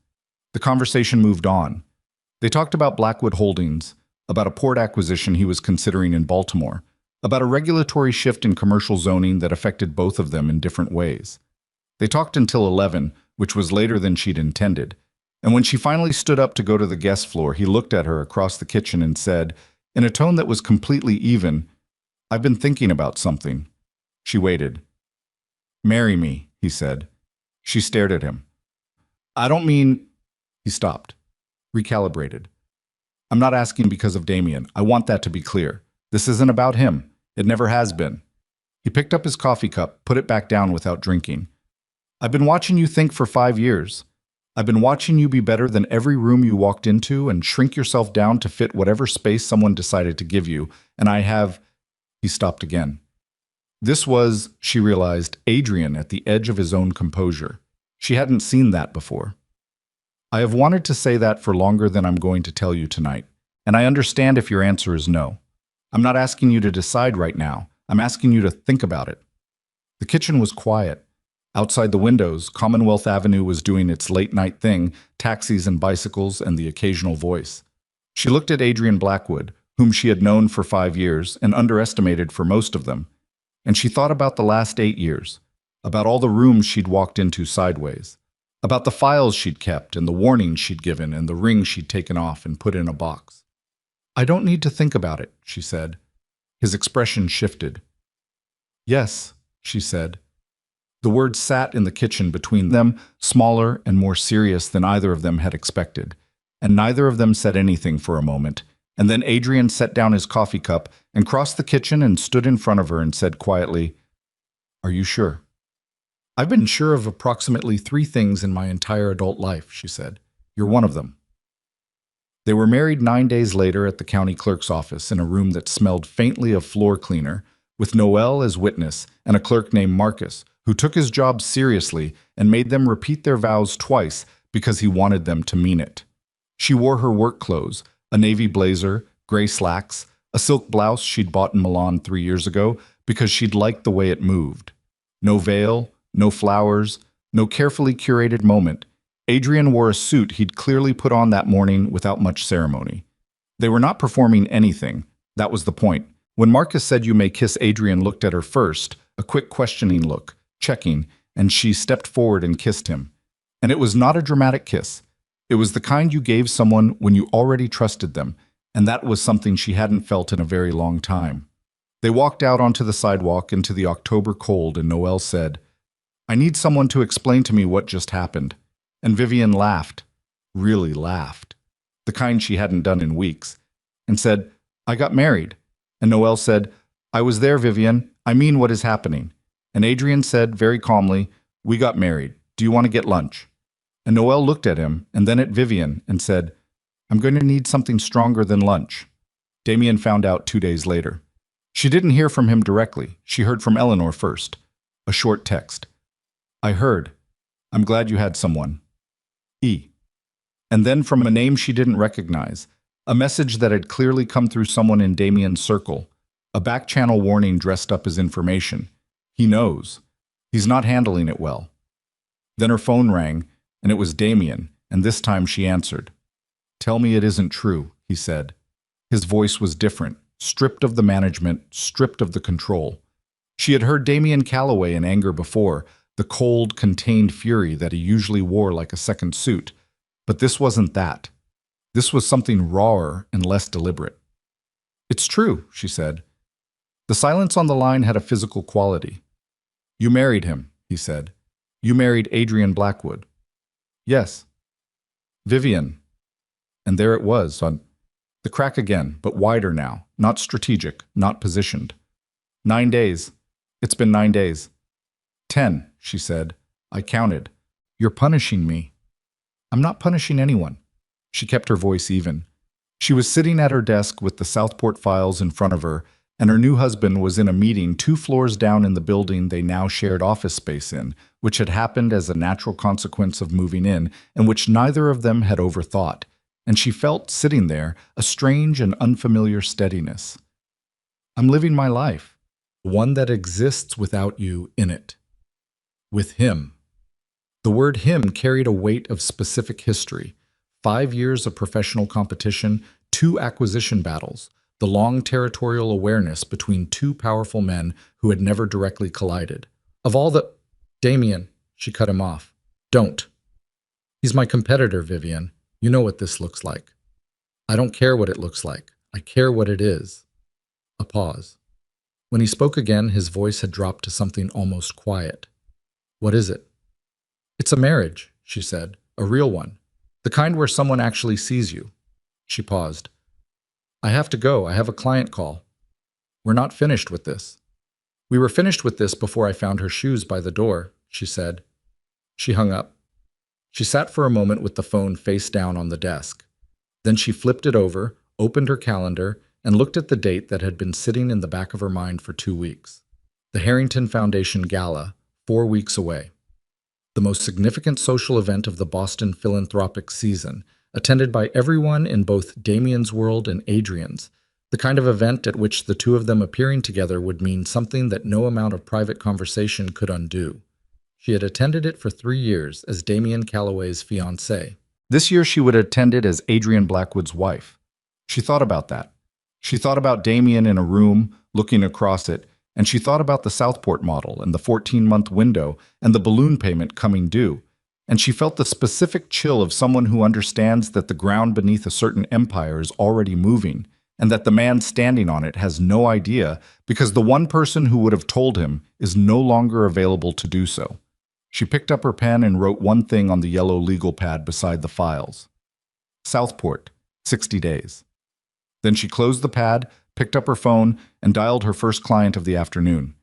The conversation moved on. They talked about Blackwood Holdings, about a port acquisition he was considering in Baltimore, about a regulatory shift in commercial zoning that affected both of them in different ways. They talked until 11, which was later than she'd intended, and when she finally stood up to go to the guest floor, he looked at her across the kitchen and said, in a tone that was completely even, "I've been thinking about something." She waited. "Marry me," he said. She stared at him. "I don't mean—" He stopped, recalibrated. "I'm not asking because of Damien. I want that to be clear. This isn't about him. It never has been." He picked up his coffee cup, put it back down without drinking. I've been watching you think for 5 years. I've been watching you be better than every room you walked into and shrink yourself down to fit whatever space someone decided to give you. And I have. He stopped again. This was, she realized, Adrian at the edge of his own composure. She hadn't seen that before. I have wanted to say that for longer than I'm going to tell you tonight. And I understand if your answer is no. I'm not asking you to decide right now. I'm asking you to think about it. The kitchen was quiet. Outside the windows, Commonwealth Avenue was doing its late-night thing, taxis and bicycles and the occasional voice. She looked at Adrian Blackwood, whom she had known for 5 years and underestimated for most of them, and she thought about the last 8 years, about all the rooms she'd walked into sideways, about the files she'd kept and the warnings she'd given and the ring she'd taken off and put in a box. I don't need to think about it, she said. His expression shifted. Yes, she said. The words sat in the kitchen between them, smaller and more serious than either of them had expected, and neither of them said anything for a moment, and then Adrian set down his coffee cup and crossed the kitchen and stood in front of her and said quietly, Are you sure? I've been sure of approximately 3 things in my entire adult life, she said. You're one of them. They were married 9 days later at the county clerk's office in a room that smelled faintly of floor cleaner, with Noel as witness and a clerk named Marcus, who took his job seriously and made them repeat their vows twice because he wanted them to mean it. She wore her work clothes, a navy blazer, gray slacks, a silk blouse she'd bought in Milan 3 years ago because she'd liked the way it moved. No veil, no flowers, no carefully curated moment. Adrian wore a suit he'd clearly put on that morning without much ceremony. They were not performing anything. That was the point. When Marcus said you may kiss, Adrian looked at her first, a quick questioning look, checking, and she stepped forward and kissed him. And it was not a dramatic kiss. It was the kind you gave someone when you already trusted them, and that was something she hadn't felt in a very long time. They walked out onto the sidewalk into the October cold, and Noel said, I need someone to explain to me what just happened. And Vivian laughed, really laughed, the kind she hadn't done in weeks, and said, I got married. And Noel said, I was there, Vivian. I mean, what is happening? And Adrian said very calmly, We got married. Do you want to get lunch? And Noel looked at him and then at Vivian and said, I'm going to need something stronger than lunch. Damien found out 2 days later. She didn't hear from him directly. She heard from Eleanor first. A short text. I heard. I'm glad you had someone. E. And then from a name she didn't recognize, a message that had clearly come through someone in Damien's circle, a back-channel warning dressed up as information. He knows. He's not handling it well. Then her phone rang, and it was Damien, and this time she answered. Tell me it isn't true, he said. His voice was different, stripped of the management, stripped of the control. She had heard Damien Calloway in anger before, the cold, contained fury that he usually wore like a second suit. But this wasn't that. This was something rawer and less deliberate. It's true, she said. The silence on the line had a physical quality. You married him, he said. You married Adrian Blackwood. Yes. Vivian. And there it was, on the crack again, but wider now, not strategic, not positioned. 9 days. It's been 9 days. 10, she said. I counted. You're punishing me. I'm not punishing anyone. She kept her voice even. She was sitting at her desk with the Southport files in front of her, and her new husband was in a meeting 2 floors down in the building they now shared office space in, which had happened as a natural consequence of moving in, and which neither of them had overthought. And she felt, sitting there, a strange and unfamiliar steadiness. I'm living my life, one that exists without you in it. With him. The word him carried a weight of specific history. 5 years of professional competition, 2 acquisition battles, the long territorial awareness between 2 powerful men who had never directly collided. Of all the... Damien, she cut him off. Don't. He's my competitor, Vivian. You know what this looks like. I don't care what it looks like. I care what it is. A pause. When he spoke again, his voice had dropped to something almost quiet. What is it? It's a marriage, she said. A real one. The kind where someone actually sees you. She paused. I have to go. I have a client call. We're not finished with this. We were finished with this before I found her shoes by the door, she said. She hung up. She sat for a moment with the phone face down on the desk. Then she flipped it over, opened her calendar, and looked at the date that had been sitting in the back of her mind for 2 weeks. The Harrington Foundation Gala, 4 weeks away. The most significant social event of the Boston philanthropic season, attended by everyone in both Damien's world and Adrian's, the kind of event at which the two of them appearing together would mean something that no amount of private conversation could undo. She had attended it for 3 years as Damien Calloway's fiancée. This year she would attend it as Adrian Blackwood's wife. She thought about that. She thought about Damien in a room, looking across it, and she thought about the Southport model and the 14-month window and the balloon payment coming due. And she felt the specific chill of someone who understands that the ground beneath a certain empire is already moving, and that the man standing on it has no idea because the one person who would have told him is no longer available to do so. She picked up her pen and wrote one thing on the yellow legal pad beside the files. Southport, 60 days. Then she closed the pad, picked up her phone, and dialed her first client of the afternoon.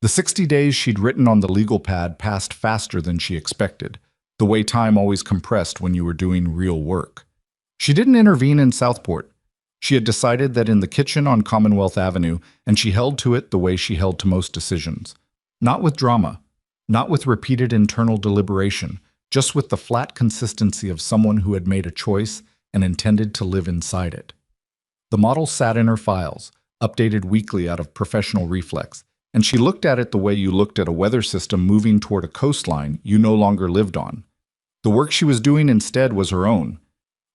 The 60 days she'd written on the legal pad passed faster than she expected, the way time always compressed when you were doing real work. She didn't intervene in Southport. She had decided that in the kitchen on Commonwealth Avenue, and she held to it the way she held to most decisions. Not with drama, not with repeated internal deliberation, just with the flat consistency of someone who had made a choice and intended to live inside it. The model sat in her files, updated weekly out of professional reflex, and she looked at it the way you looked at a weather system moving toward a coastline you no longer lived on. The work she was doing instead was her own.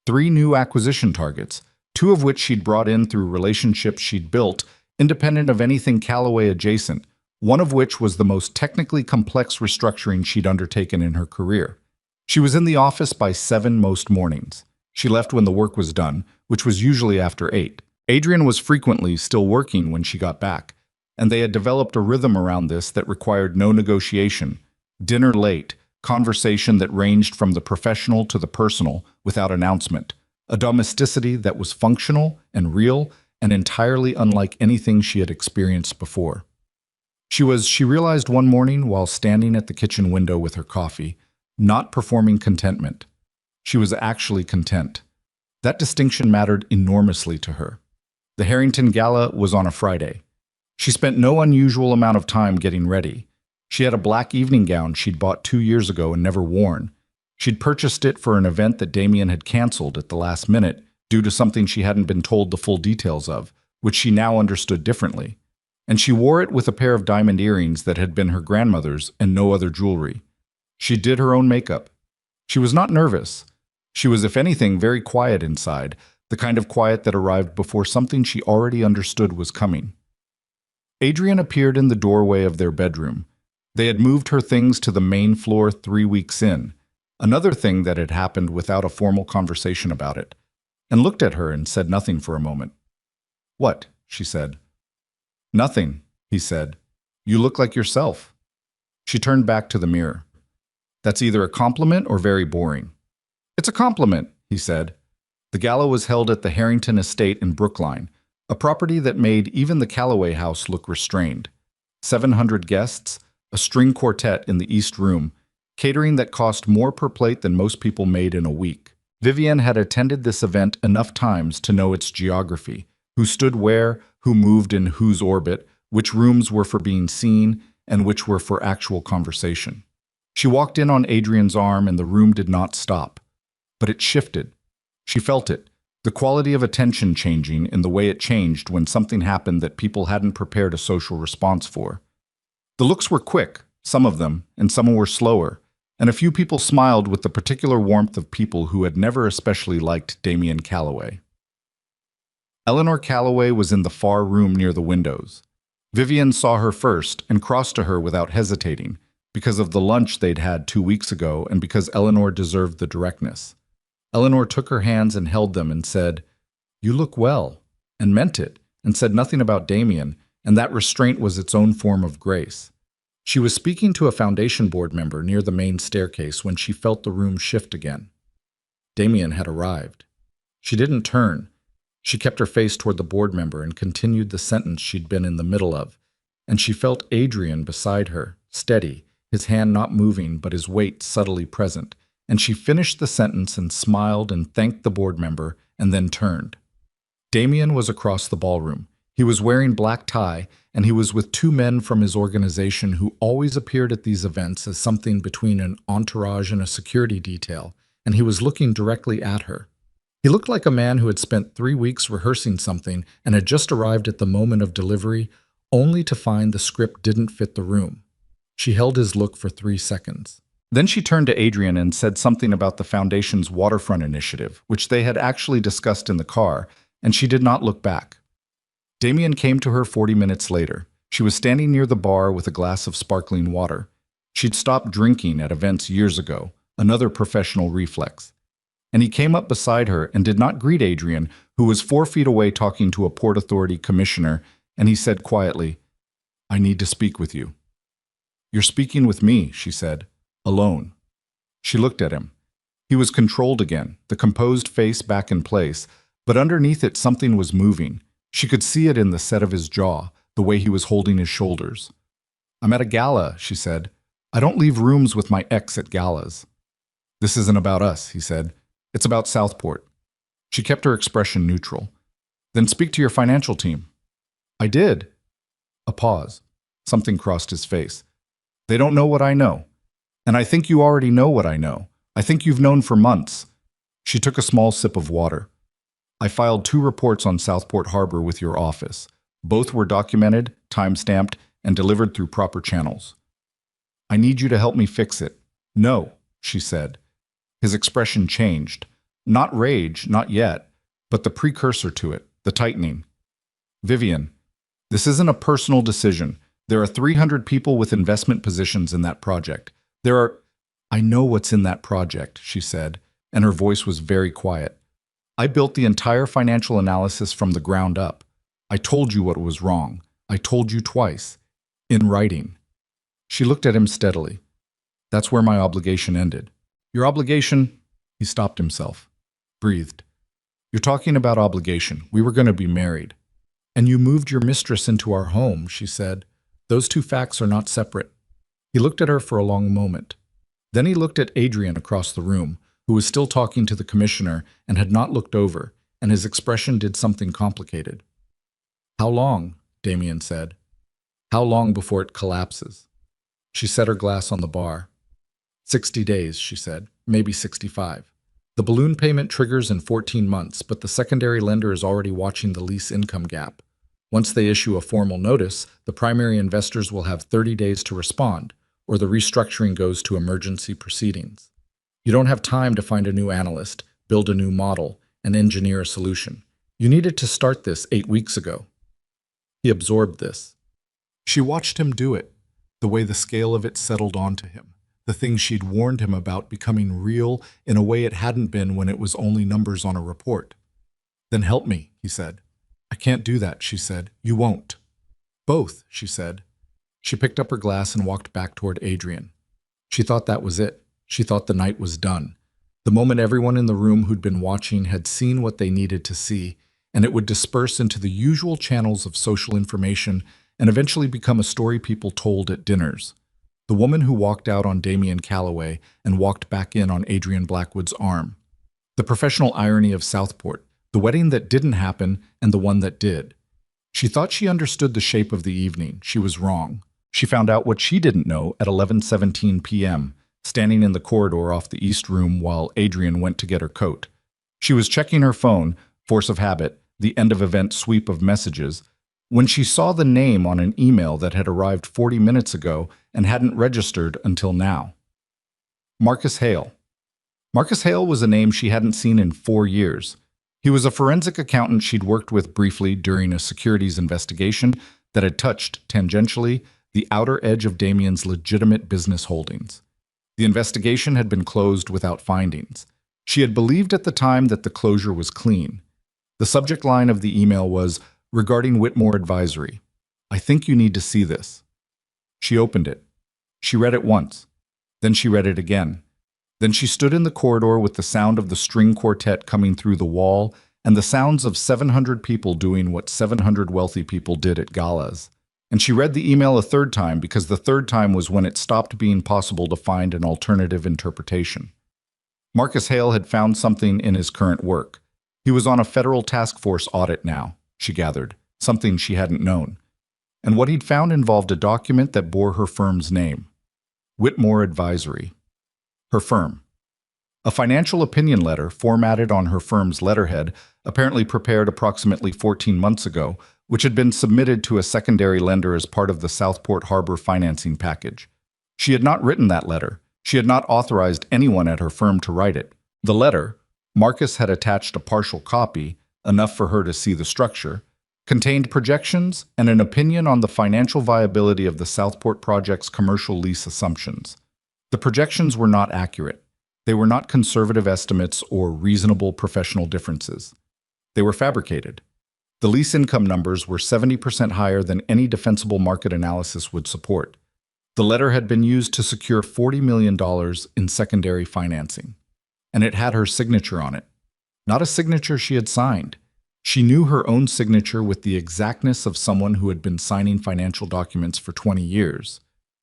3 new acquisition targets, 2 of which she'd brought in through relationships she'd built, independent of anything Calloway adjacent, one of which was the most technically complex restructuring she'd undertaken in her career. She was in the office by 7 most mornings. She left when the work was done, which was usually after 8. Adrian was frequently still working when she got back, and they had developed a rhythm around this that required no negotiation. Dinner late, conversation that ranged from the professional to the personal without announcement, a domesticity that was functional and real and entirely unlike anything she had experienced before. She realized one morning while standing at the kitchen window with her coffee, not performing contentment. She was actually content. That distinction mattered enormously to her. The Harrington Gala was on a Friday. She spent no unusual amount of time getting ready. She had a black evening gown she'd bought 2 years ago and never worn. She'd purchased it for an event that Damien had canceled at the last minute due to something she hadn't been told the full details of, which she now understood differently. And she wore it with a pair of diamond earrings that had been her grandmother's and no other jewelry. She did her own makeup. She was not nervous. She was, if anything, very quiet inside, the kind of quiet that arrived before something she already understood was coming. Adrian appeared in the doorway of their bedroom. They had moved her things to the main floor 3 weeks in, another thing that had happened without a formal conversation about it, and looked at her and said nothing for a moment. "What?" she said. "Nothing," he said. "You look like yourself." She turned back to the mirror. "That's either a compliment or very boring." "It's a compliment," he said. The gala was held at the Harrington Estate in Brookline, a property that made even the Calloway house look restrained. 700 guests, a string quartet in the East Room, catering that cost more per plate than most people made in a week. Vivian had attended this event enough times to know its geography, who stood where, who moved in whose orbit, which rooms were for being seen, and which were for actual conversation. She walked in on Adrian's arm and the room did not stop. But it shifted. She felt it, the quality of attention changing in the way it changed when something happened that people hadn't prepared a social response for. The looks were quick, some of them, and some were slower, and a few people smiled with the particular warmth of people who had never especially liked Damien Calloway. Eleanor Calloway was in the far room near the windows. Vivian saw her first and crossed to her without hesitating, because of the lunch they'd had 2 weeks ago and because Eleanor deserved the directness. Eleanor took her hands and held them and said, "You look well," and meant it, and said nothing about Damien, and that restraint was its own form of grace. She was speaking to a foundation board member near the main staircase when she felt the room shift again. Damien had arrived. She didn't turn. She kept her face toward the board member and continued the sentence she'd been in the middle of, and she felt Adrian beside her, steady, his hand not moving but his weight subtly present, and she finished the sentence and smiled and thanked the board member and then turned. Damien was across the ballroom. He was wearing black tie, and he was with two men from his organization who always appeared at these events as something between an entourage and a security detail, and he was looking directly at her. He looked like a man who had spent 3 weeks rehearsing something and had just arrived at the moment of delivery, only to find the script didn't fit the room. She held his look for 3 seconds. Then she turned to Adrian and said something about the Foundation's waterfront initiative, which they had actually discussed in the car, and she did not look back. Damien came to her 40 minutes later. She was standing near the bar with a glass of sparkling water. She'd stopped drinking at events years ago, another professional reflex. And he came up beside her and did not greet Adrian, who was 4 feet away talking to a Port Authority commissioner, and he said quietly, "I need to speak with you." "You're speaking with me," she said, "alone." She looked at him. He was controlled again, the composed face back in place, but underneath it something was moving. She could see it in the set of his jaw, the way he was holding his shoulders. "I'm at a gala," she said. "I don't leave rooms with my ex at galas." "This isn't about us," he said. "It's about Southport." She kept her expression neutral. "Then speak to your financial team." "I did." A pause. Something crossed his face. "They don't know what I know. And I think you already know what I know. I think you've known for months." She took a small sip of water. "I filed 2 reports on Southport Harbor with your office. Both were documented, time-stamped, and delivered through proper channels. I need you to help me fix it." "No," she said. His expression changed. Not rage, not yet, but the precursor to it, the tightening. "Vivian, this isn't a personal decision. There are 300 people with investment positions in that project. I know what's in that project," she said, and her voice was very quiet. "I built the entire financial analysis from the ground up. I told you what was wrong. I told you twice. In writing." She looked at him steadily. "That's where my obligation ended." "Your obligation?" He stopped himself. Breathed. "You're talking about obligation. We were going to be married." "And you moved your mistress into our home," she said. "Those 2 facts are not separate." He looked at her for a long moment. Then he looked at Adrian across the room, who was still talking to the commissioner and had not looked over, and his expression did something complicated. "How long?" Damien said. "How long before it collapses?" She set her glass on the bar. 60 days, she said, maybe 65. The balloon payment triggers in 14 months, but the secondary lender is already watching the lease income gap. Once they issue a formal notice, the primary investors will have 30 days to respond, or the restructuring goes to emergency proceedings. You don't have time to find a new analyst, build a new model, and engineer a solution. You needed to start this 8 weeks ago. He absorbed this. She watched him do it, the way the scale of it settled onto him, the things she'd warned him about becoming real in a way it hadn't been when it was only numbers on a report. "Then help me," he said. "I can't do that," she said. "You won't." "Both," she said. She picked up her glass and walked back toward Adrian. She thought that was it. She thought the night was done. The moment everyone in the room who'd been watching had seen what they needed to see, and it would disperse into the usual channels of social information and eventually become a story people told at dinners. The woman who walked out on Damien Calloway and walked back in on Adrian Blackwood's arm. The professional irony of Southport, the wedding that didn't happen and the one that did. She thought she understood the shape of the evening. She was wrong. She found out what she didn't know at 11:17 p.m., standing in the corridor off the East Room while Adrian went to get her coat. She was checking her phone, force of habit, the end-of-event sweep of messages, when she saw the name on an email that had arrived 40 minutes ago and hadn't registered until now. Marcus Hale. Marcus Hale was a name she hadn't seen in 4 years. He was a forensic accountant she'd worked with briefly during a securities investigation that had touched, tangentially, the outer edge of Damien's legitimate business holdings. The investigation had been closed without findings. She had believed at the time that the closure was clean. The subject line of the email was, "Regarding Whitmore Advisory. I think you need to see this." She opened it. She read it once. Then she read it again. Then she stood in the corridor with the sound of the string quartet coming through the wall and the sounds of 700 people doing what 700 wealthy people did at galas. And she read the email a third time because the third time was when it stopped being possible to find an alternative interpretation. Marcus Hale had found something in his current work. He was on a federal task force audit now, she gathered, something she hadn't known. And what he'd found involved a document that bore her firm's name, Whitmore Advisory. Her firm. A financial opinion letter formatted on her firm's letterhead, apparently prepared approximately 14 months ago, which had been submitted to a secondary lender as part of the Southport Harbor financing package. She had not written that letter. She had not authorized anyone at her firm to write it. The letter, Marcus had attached a partial copy, enough for her to see the structure, contained projections and an opinion on the financial viability of the Southport project's commercial lease assumptions. The projections were not accurate. They were not conservative estimates or reasonable professional differences. They were fabricated. The lease income numbers were 70% higher than any defensible market analysis would support. The letter had been used to secure $40 million in secondary financing, and it had her signature on it. Not a signature she had signed. She knew her own signature with the exactness of someone who had been signing financial documents for 20 years.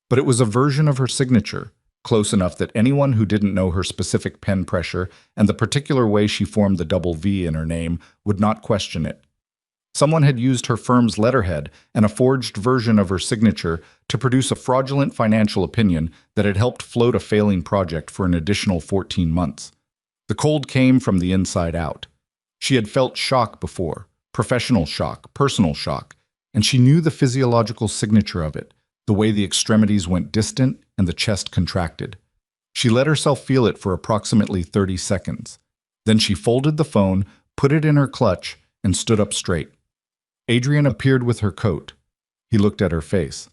But it was a version of her signature, close enough that anyone who didn't know her specific pen pressure and the particular way she formed the double V in her name would not question it. Someone had used her firm's letterhead and a forged version of her signature to produce a fraudulent financial opinion that had helped float a failing project for an additional 14 months. The cold came from the inside out. She had felt shock before, professional shock, personal shock, and she knew the physiological signature of it, the way the extremities went distant and the chest contracted. She let herself feel it for approximately 30 seconds. Then she folded the phone, put it in her clutch, and stood up straight. Adrian appeared with her coat. He looked at her face.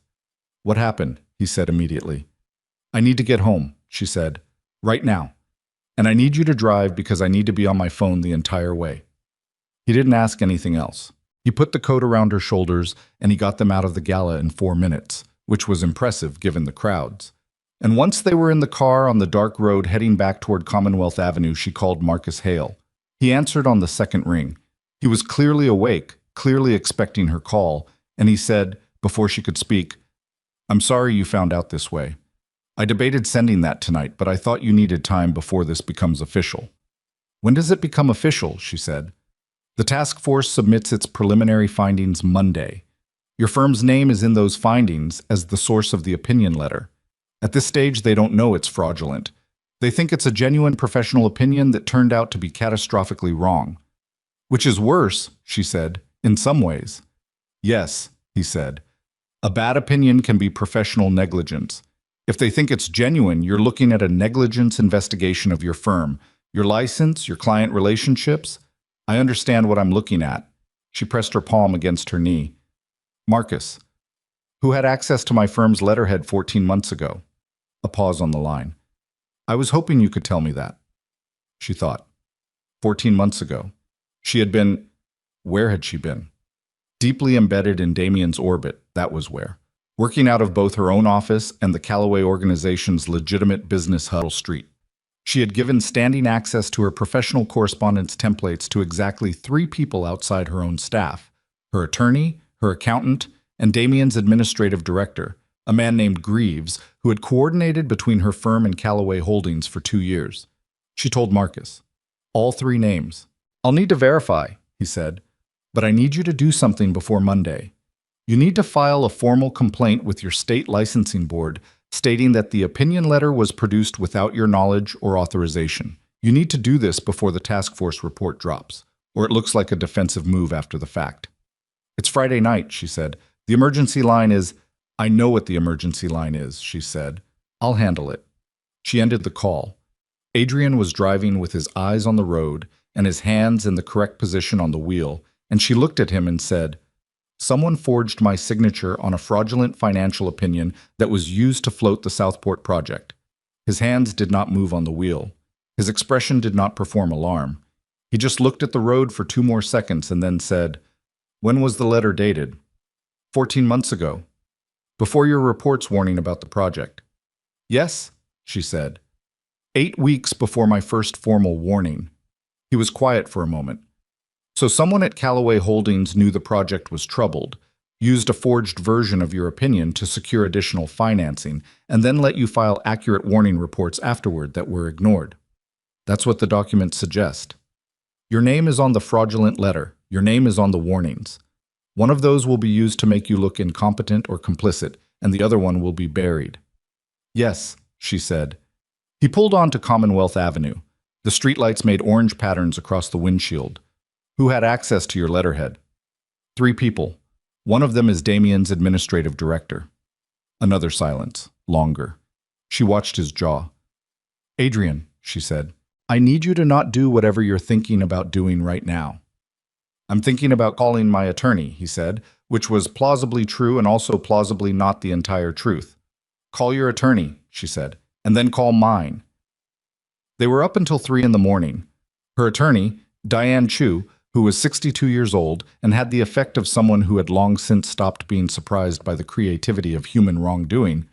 "What happened?" he said immediately. "I need to get home," she said. "Right now. And I need you to drive because I need to be on my phone the entire way." He didn't ask anything else. He put the coat around her shoulders and he got them out of the gala in 4 minutes, which was impressive given the crowds. And once they were in the car on the dark road heading back toward Commonwealth Avenue, she called Marcus Hale. He answered on the second ring. He was clearly awake, clearly expecting her call, and he said, before she could speak, "I'm sorry you found out this way. I debated sending that tonight, but I thought you needed time before this becomes official." "When does it become official?" she said. "The task force submits its preliminary findings Monday. Your firm's name is in those findings as the source of the opinion letter. At this stage, they don't know it's fraudulent. They think it's a genuine professional opinion that turned out to be catastrophically wrong." "Which is worse," she said, "in some ways." "Yes," he said. "A bad opinion can be professional negligence. If they think it's genuine, you're looking at a negligence investigation of your firm, your license, your client relationships. I understand what I'm looking at." She pressed her palm against her knee. "Marcus, who had access to my firm's letterhead 14 months ago?" A pause on the line. "I was hoping you could tell me that," she thought. 14 months ago. She had been... Where had she been? Deeply embedded in Damien's orbit, that was where. Working out of both her own office and the Callaway organization's legitimate business Huddle Street. She had given standing access to her professional correspondence templates to exactly 3 people outside her own staff: her attorney, her accountant, and Damien's administrative director, a man named Greaves, who had coordinated between her firm and Callaway Holdings for 2 years. She told Marcus. "All 3 names. I'll need to verify," he said, "but I need you to do something before Monday. You need to file a formal complaint with your state licensing board stating that the opinion letter was produced without your knowledge or authorization. You need to do this before the task force report drops, or it looks like a defensive move after the fact." "It's Friday night," she said. "The emergency line is..." "I know what the emergency line is," she said. "I'll handle it." She ended the call. Adrian was driving with his eyes on the road and his hands in the correct position on the wheel, and she looked at him and said, "Someone forged my signature on a fraudulent financial opinion that was used to float the Southport project." His hands did not move on the wheel. His expression did not perform alarm. He just looked at the road for 2 more seconds and then said, "When was the letter dated?" 14 months ago. Before your report's warning about the project." "Yes," she said. 8 weeks before my first formal warning." He was quiet for a moment. "So someone at Callaway Holdings knew the project was troubled, used a forged version of your opinion to secure additional financing, and then let you file accurate warning reports afterward that were ignored. That's what the documents suggest. Your name is on the fraudulent letter. Your name is on the warnings. One of those will be used to make you look incompetent or complicit, and the other one will be buried. Yes, she said. He pulled on to Commonwealth Avenue. The streetlights made orange patterns across the windshield. Who had access to your letterhead? 3 people. One of them is Damien's administrative director. Another silence, longer. She watched his jaw. Adrian, she said, I need you to not do whatever you're thinking about doing right now. I'm thinking about calling my attorney, he said, which was plausibly true and also plausibly not the entire truth. Call your attorney, she said, and then call mine. They were up until 3 in the morning. Her attorney, Diane Chu, who was 62 years old and had the effect of someone who had long since stopped being surprised by the creativity of human wrongdoing,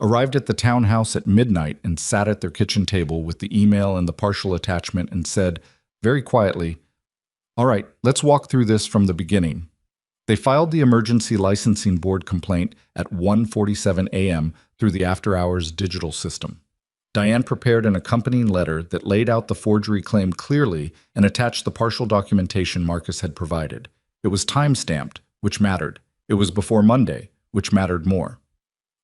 arrived at the townhouse at midnight and sat at their kitchen table with the email and the partial attachment and said, very quietly, all right, let's walk through this from the beginning. They filed the Emergency Licensing Board complaint at 1:47 a.m. through the after-hours digital system. Diane prepared an accompanying letter that laid out the forgery claim clearly and attached the partial documentation Marcus had provided. It was time-stamped, which mattered. It was before Monday, which mattered more.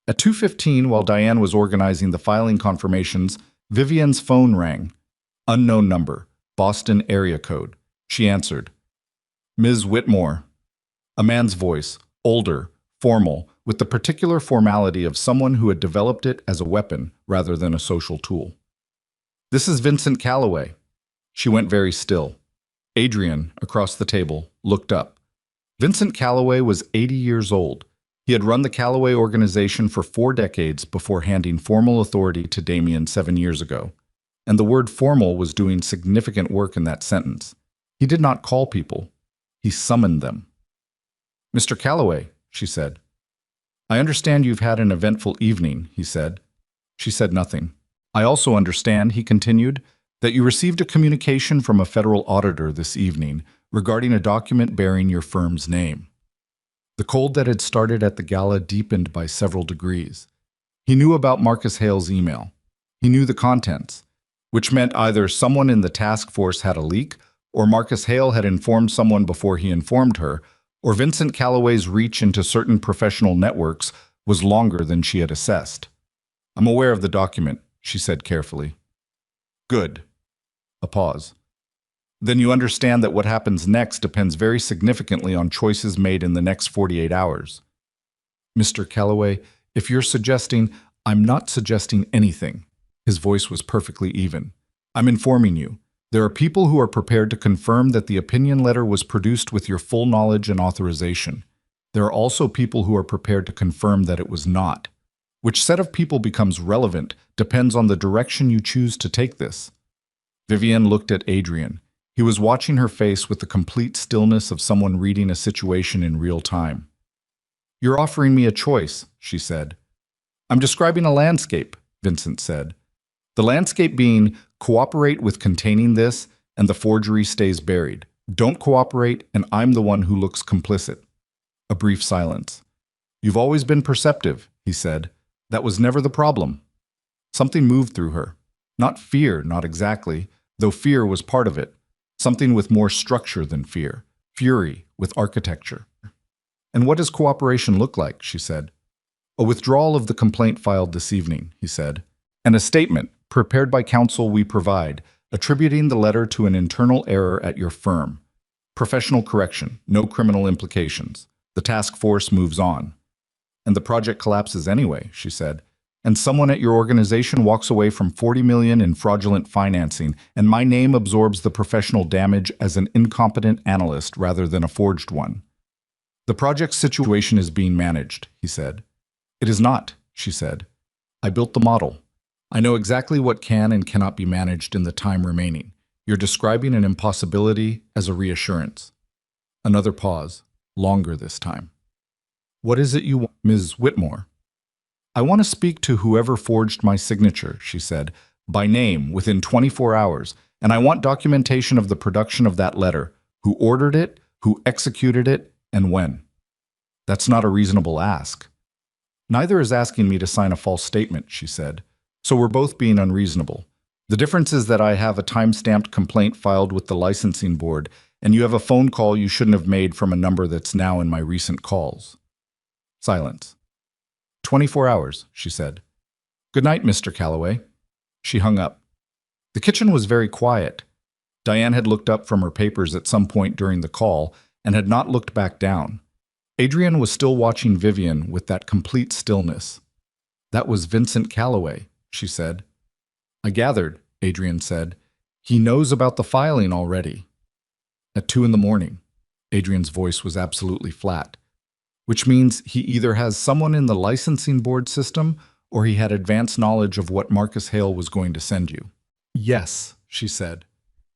At 2:15, while Diane was organizing the filing confirmations, Vivian's phone rang. Unknown number, Boston area code. She answered. Ms. Whitmore. A man's voice, older, formal, with the particular formality of someone who had developed it as a weapon rather than a social tool. This is Vincent Calloway. She went very still. Adrian, across the table, looked up. Vincent Calloway was 80 years old. He had run the Calloway organization for 4 decades before handing formal authority to Damien 7 years ago. And the word formal was doing significant work in that sentence. He did not call people. He summoned them. Mr. Calloway, she said. I understand you've had an eventful evening, he said. She said nothing. I also understand, he continued, that you received a communication from a federal auditor this evening regarding a document bearing your firm's name. The cold that had started at the gala deepened by several degrees. He knew about Marcus Hale's email. He knew the contents, which meant either someone in the task force had a leak, or Marcus Hale had informed someone before he informed her, or Vincent Calloway's reach into certain professional networks was longer than she had assessed. I'm aware of the document, she said carefully. Good. A pause. Then you understand that what happens next depends very significantly on choices made in the next 48 hours. Mr. Calloway, if you're suggesting, I'm not suggesting anything. His voice was perfectly even. I'm informing you. There are people who are prepared to confirm that the opinion letter was produced with your full knowledge and authorization. There are also people who are prepared to confirm that it was not. Which set of people becomes relevant depends on the direction you choose to take this. Vivian looked at Adrian. He was watching her face with the complete stillness of someone reading a situation in real time. You're offering me a choice, she said. I'm describing a landscape, Vincent said. The landscape being, cooperate with containing this, and the forgery stays buried. Don't cooperate, and I'm the one who looks complicit. A brief silence. You've always been perceptive, he said. That was never the problem. Something moved through her. Not fear, not exactly, though fear was part of it. Something with more structure than fear. Fury with architecture. And what does cooperation look like, she said. A withdrawal of the complaint filed this evening, he said. And a statement, prepared by counsel we provide, attributing the letter to an internal error at your firm. Professional correction, no criminal implications. The task force moves on. And the project collapses anyway, she said. And someone at your organization walks away from $40 million in fraudulent financing, and my name absorbs the professional damage as an incompetent analyst rather than a forged one. The project situation is being managed, he said. It is not, she said. I built the model. I know exactly what can and cannot be managed in the time remaining. You're describing an impossibility as a reassurance. Another pause, longer this time. What is it you want, Ms. Whitmore? I want to speak to whoever forged my signature, she said, by name within 24 hours, and I want documentation of the production of that letter, who ordered it, who executed it, and when. That's not a reasonable ask. Neither is asking me to sign a false statement, she said. So we're both being unreasonable. The difference is that I have a time-stamped complaint filed with the licensing board, and you have a phone call you shouldn't have made from a number that's now in my recent calls. Silence. 24 hours, she said. Good night, Mr. Calloway. She hung up. The kitchen was very quiet. Diane had looked up from her papers at some point during the call and had not looked back down. Adrian was still watching Vivian with that complete stillness. That was Vincent Calloway, she said. I gathered, Adrian said. He knows about the filing already. At 2 a.m, Adrian's voice was absolutely flat, which means he either has someone in the licensing board system or he had advanced knowledge of what Marcus Hale was going to send you. Yes, she said.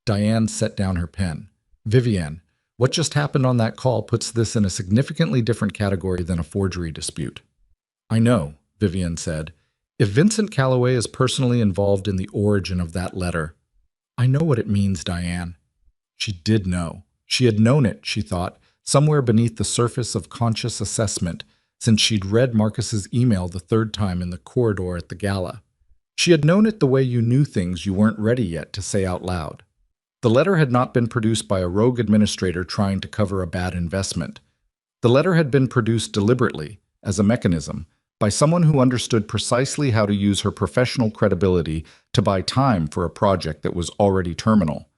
Diane set down her pen. Vivian, what just happened on that call puts this in a significantly different category than a forgery dispute. I know, Vivian said. If Vincent Calloway is personally involved in the origin of that letter, I know what it means, Diane. She did know. She had known it, she thought, somewhere beneath the surface of conscious assessment, since she'd read Marcus's email the third time in the corridor at the gala. She had known it the way you knew things you weren't ready yet to say out loud. The letter had not been produced by a rogue administrator trying to cover a bad investment. The letter had been produced deliberately, as a mechanism, by someone who understood precisely how to use her professional credibility to buy time for a project that was already terminal,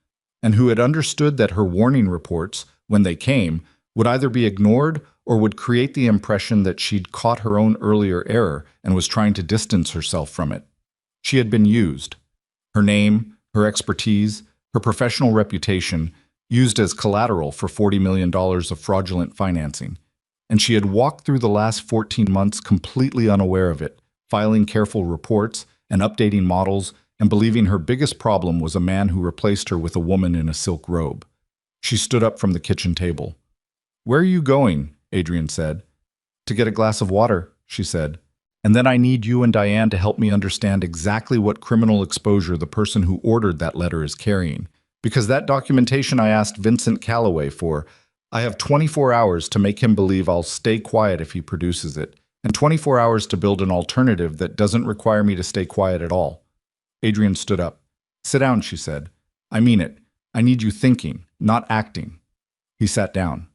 and who had understood that her warning reports, when they came, would either be ignored or would create the impression that she'd caught her own earlier error and was trying to distance herself from it. She had been used. Her name, her expertise, her professional reputation, used as collateral for $40 million of fraudulent financing. And she had walked through the last 14 months completely unaware of it, filing careful reports and updating models and believing her biggest problem was a man who replaced her with a woman in a silk robe. She stood up from the kitchen table. Where are you going? Adrian said. To get a glass of water, she said. And then I need you and Diane to help me understand exactly what criminal exposure the person who ordered that letter is carrying. Because that documentation I asked Vincent Calloway for, I have 24 hours to make him believe I'll stay quiet if he produces it, and 24 hours to build an alternative that doesn't require me to stay quiet at all. Adrian stood up. Sit down, she said. I mean it. I need you thinking, not acting. He sat down.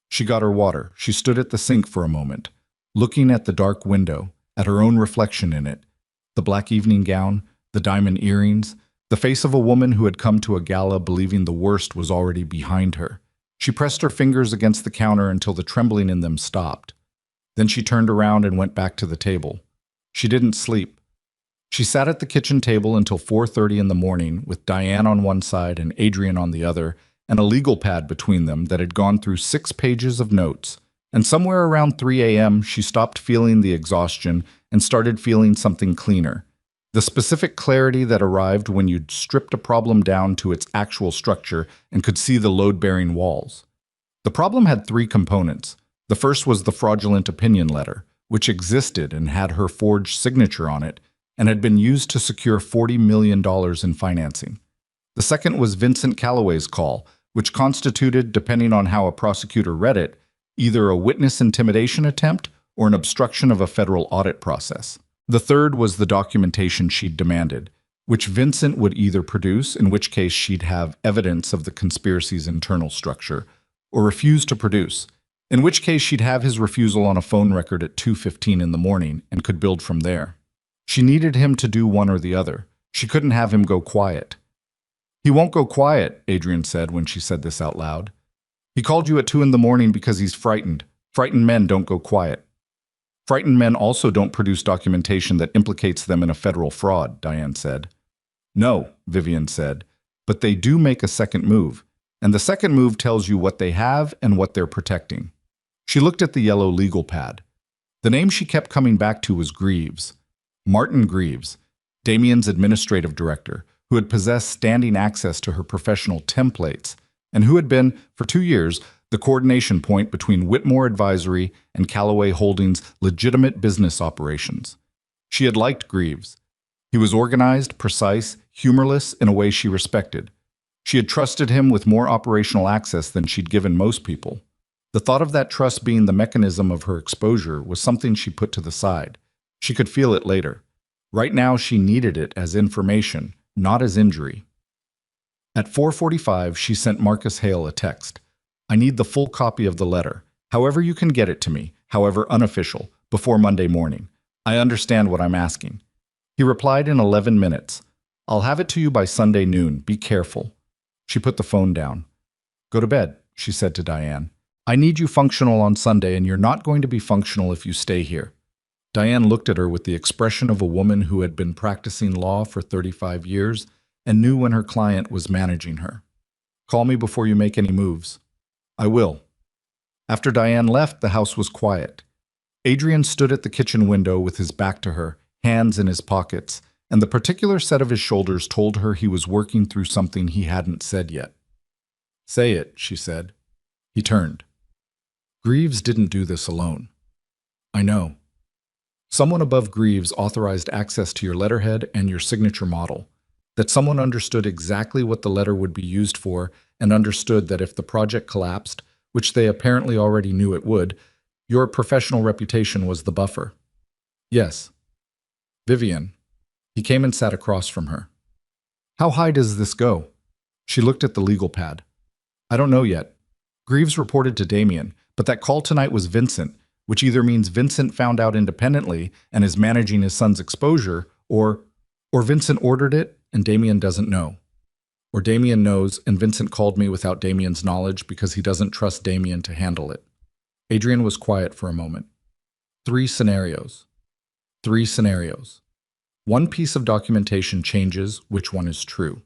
She got her water. She stood at the sink for a moment, looking at the dark window, at her own reflection in it, the black evening gown, the diamond earrings, the face of a woman who had come to a gala believing the worst was already behind her. She pressed her fingers against the counter until the trembling in them stopped. Then she turned around and went back to the table. She didn't sleep. She sat at the kitchen table until 4:30 in the morning with Diane on one side and Adrian on the other, and a legal pad between them that had gone through 6 pages of notes. And somewhere around 3 a.m., she stopped feeling the exhaustion and started feeling something cleaner. The specific clarity that arrived when you'd stripped a problem down to its actual structure and could see the load-bearing walls. The problem had 3 components. The first was the fraudulent opinion letter, which existed and had her forged signature on it, and had been used to secure $40 million in financing. The second was Vincent Calloway's call, which constituted, depending on how a prosecutor read it, either a witness intimidation attempt or an obstruction of a federal audit process. The third was the documentation she'd demanded, which Vincent would either produce, in which case she'd have evidence of the conspiracy's internal structure, or refuse to produce, in which case she'd have his refusal on a phone record at 2:15 in the morning and could build from there. She needed him to do one or the other. She couldn't have him go quiet. He won't go quiet, Adrian said when she said this out loud. He called you at 2 in the morning because he's frightened. Frightened men don't go quiet. Frightened men also don't produce documentation that implicates them in a federal fraud, Diane said. No, Vivian said, but they do make a second move, and the second move tells you what they have and what they're protecting. She looked at the yellow legal pad. The name she kept coming back to was Greaves. Martin Greaves, Damien's administrative director, who had possessed standing access to her professional templates, and who had been, for 2 years, the coordination point between Whitmore Advisory and Calloway Holdings' legitimate business operations. She had liked Greaves. He was organized, precise, humorless in a way she respected. She had trusted him with more operational access than she'd given most people. The thought of that trust being the mechanism of her exposure was something she put to the side. She could feel it later. Right now, she needed it as information, not as injury. At 4:45, she sent Marcus Hale a text. I need the full copy of the letter, however you can get it to me, however unofficial, before Monday morning. I understand what I'm asking. He replied in 11 minutes. I'll have it to you by Sunday noon. Be careful. She put the phone down. Go to bed, she said to Diane. I need you functional on Sunday, and you're not going to be functional if you stay here. Diane looked at her with the expression of a woman who had been practicing law for 35 years and knew when her client was managing her. Call me before you make any moves. I will. After Diane left, the house was quiet. Adrian stood at the kitchen window with his back to her, hands in his pockets, and the particular set of his shoulders told her he was working through something he hadn't said yet. Say it, she said. He turned. Greaves didn't do this alone. I know. Someone above Greaves authorized access to your letterhead and your signature model. That someone understood exactly what the letter would be used for and understood that if the project collapsed, which they apparently already knew it would, your professional reputation was the buffer. Yes. Vivian. He came and sat across from her. How high does this go? She looked at the legal pad. I don't know yet. Greaves reported to Damien, but that call tonight was Vincent, which either means Vincent found out independently and is managing his son's exposure, or Vincent ordered it and Damien doesn't know. Or Damien knows and Vincent called me without Damien's knowledge because he doesn't trust Damien to handle it. Adrian was quiet for a moment. 3 scenarios. 3 scenarios. One piece of documentation changes which one is true.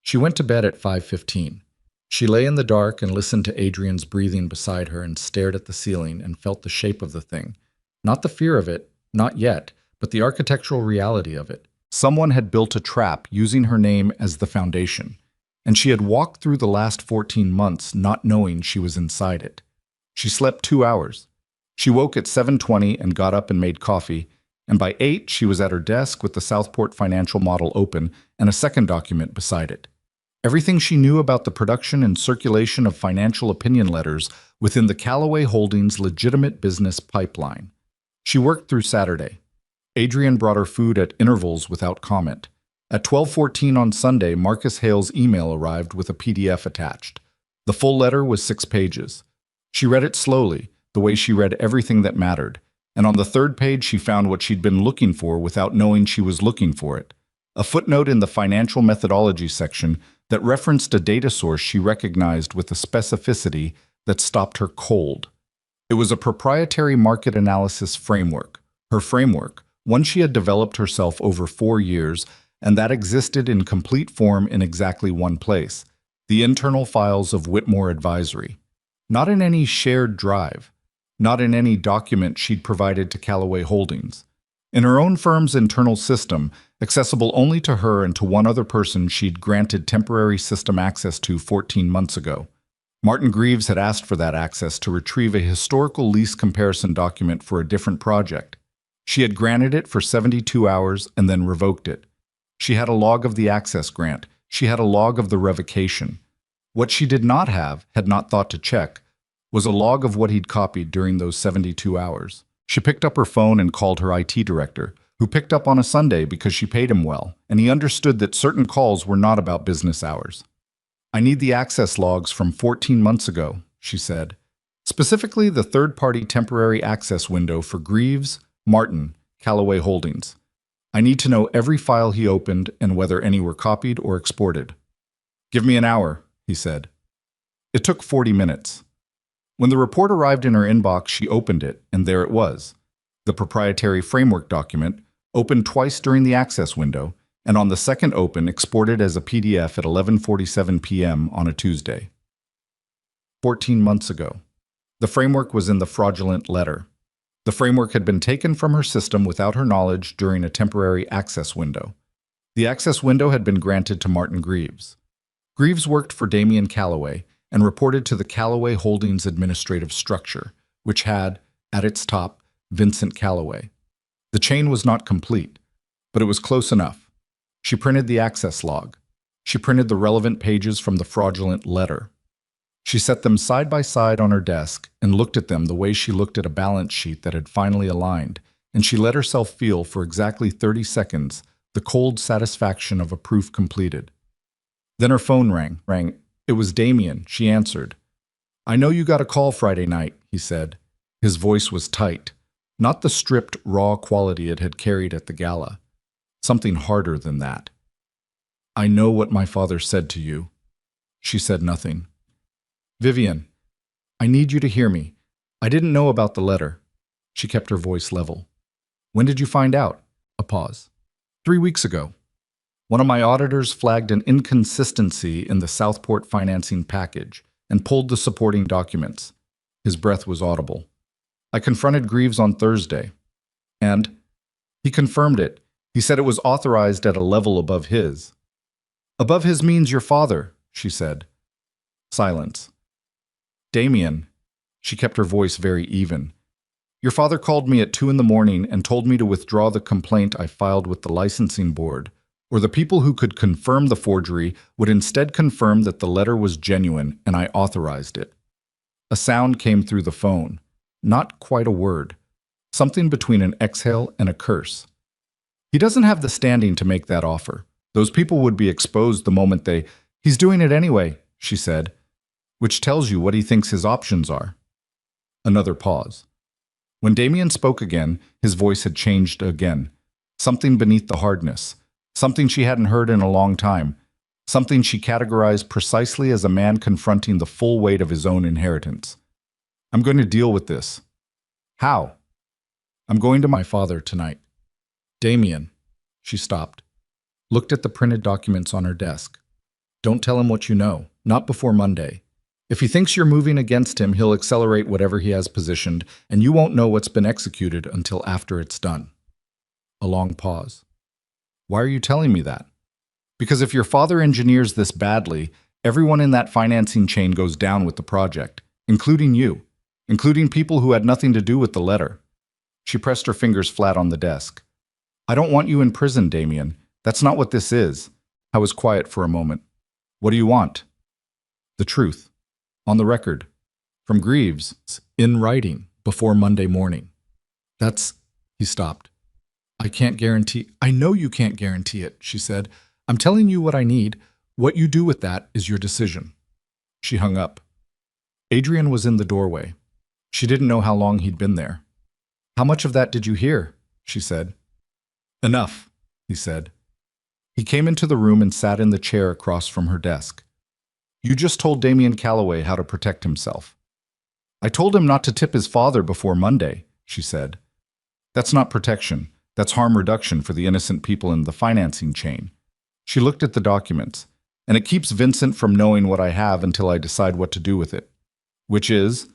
She went to bed at 5:15. She lay in the dark and listened to Adrian's breathing beside her and stared at the ceiling and felt the shape of the thing. Not the fear of it, not yet, but the architectural reality of it. Someone had built a trap using her name as the foundation, and she had walked through the last 14 months not knowing she was inside it. She slept 2 hours. She woke at 7:20 and got up and made coffee, and by 8 she was at her desk with the Southport financial model open and a second document beside it. Everything she knew about the production and circulation of financial opinion letters within the Callaway Holdings legitimate business pipeline. She worked through Saturday. Adrian brought her food at intervals without comment. At 12:14 on Sunday, Marcus Hale's email arrived with a PDF attached. The full letter was 6 pages. She read it slowly, the way she read everything that mattered, and on the 3rd page she found what she'd been looking for without knowing she was looking for it. A footnote in the financial methodology section that referenced a data source she recognized with a specificity that stopped her cold. It was a proprietary market analysis framework, her framework, one she had developed herself over 4 years, and that existed in complete form in exactly one place, the internal files of Whitmore Advisory. Not in any shared drive, not in any document she'd provided to Callaway Holdings. In her own firm's internal system, accessible only to her and to one other person she'd granted temporary system access to 14 months ago. Martin Greaves had asked for that access to retrieve a historical lease comparison document for a different project. She had granted it for 72 hours and then revoked it. She had a log of the access grant. She had a log of the revocation. What she did not have, had not thought to check, was a log of what he'd copied during those 72 hours. She picked up her phone and called her IT director, who picked up on a Sunday because she paid him well, and he understood that certain calls were not about business hours. I need the access logs from 14 months ago, she said. Specifically the third-party temporary access window for Greaves, Martin, Callaway Holdings. I need to know every file he opened and whether any were copied or exported. Give me an hour, he said. It took 40 minutes. When the report arrived in her inbox, she opened it, and there it was. The proprietary framework document, opened twice during the access window, and on the second open, exported as a PDF at 11:47 p.m. on a Tuesday. 14 months ago. The framework was in the fraudulent letter. The framework had been taken from her system without her knowledge during a temporary access window. The access window had been granted to Martin Greaves. Greaves worked for Damien Callaway and reported to the Callaway Holdings administrative structure, which had, at its top, Vincent Callaway. The chain was not complete, but it was close enough. She printed the access log. She printed the relevant pages from the fraudulent letter. She set them side by side on her desk and looked at them the way she looked at a balance sheet that had finally aligned, and she let herself feel for exactly 30 seconds the cold satisfaction of a proof completed. Then her phone rang. It was Damien. She answered. "I know you got a call Friday night," he said. His voice was tight, not the stripped, raw quality it had carried at the gala. Something harder than that. "I know what my father said to you." She said nothing. "Vivian, I need you to hear me. I didn't know about the letter." She kept her voice level. "When did you find out?" A pause. 3 weeks ago. One of my auditors flagged an inconsistency in the Southport financing package and pulled the supporting documents. His breath was audible. I confronted Greaves on Thursday, and he confirmed it. He said it was authorized at a level above his. "Above his means your father," she said. Silence. "Damien," she kept her voice very even, "your father called me at 2 in the morning and told me to withdraw the complaint I filed with the licensing board, or the people who could confirm the forgery would instead confirm that the letter was genuine and I authorized it." A sound came through the phone. Not quite a word. Something between an exhale and a curse. "He doesn't have the standing to make that offer. Those people would be exposed the moment they— He's doing it anyway," she said, which tells you what he thinks his options are. Another pause. When Damien spoke again, his voice had changed again. Something beneath the hardness. Something she hadn't heard in a long time. Something she categorized precisely as a man confronting the full weight of his own inheritance. "I'm going to deal with this." "How?" "I'm going to my father tonight." "Damien." She stopped. Looked at the printed documents on her desk. "Don't tell him what you know. Not before Monday. If he thinks you're moving against him, he'll accelerate whatever he has positioned, and you won't know what's been executed until after it's done." A long pause. "Why are you telling me that?" "Because if your father engineers this badly, everyone in that financing chain goes down with the project, including you, including people who had nothing to do with the letter." She pressed her fingers flat on the desk. "I don't want you in prison, Damien. That's not what this is." I was quiet for a moment. "What do you want?" "The truth. On the record. From Greaves. In writing. Before Monday morning." "That's—" He stopped. "I can't guarantee—" "I know you can't guarantee it," she said. "I'm telling you what I need. What you do with that is your decision." She hung up. Adrian was in the doorway. She didn't know how long he'd been there. "How much of that did you hear?" she said. "Enough," he said. He came into the room and sat in the chair across from her desk. "You just told Damien Calloway how to protect himself." "I told him not to tip his father before Monday," she said. "That's not protection. That's harm reduction for the innocent people in the financing chain." She looked at the documents. "And it keeps Vincent from knowing what I have until I decide what to do with it. Which is—"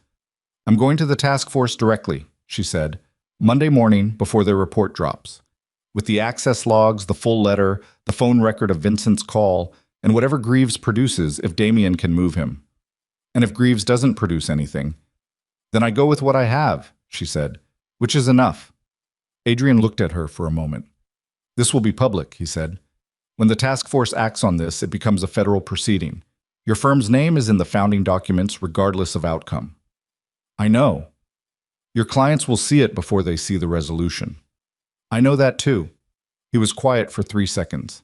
"I'm going to the task force directly," she said, "Monday morning before their report drops. With the access logs, the full letter, the phone record of Vincent's call, and whatever Greaves produces if Damien can move him. And if Greaves doesn't produce anything, then I go with what I have," she said, "which is enough." Adrian looked at her for a moment. "This will be public," he said. "When the task force acts on this, it becomes a federal proceeding. Your firm's name is in the founding documents regardless of outcome." "I know." "Your clients will see it before they see the resolution." "I know that too." He was quiet for 3 seconds.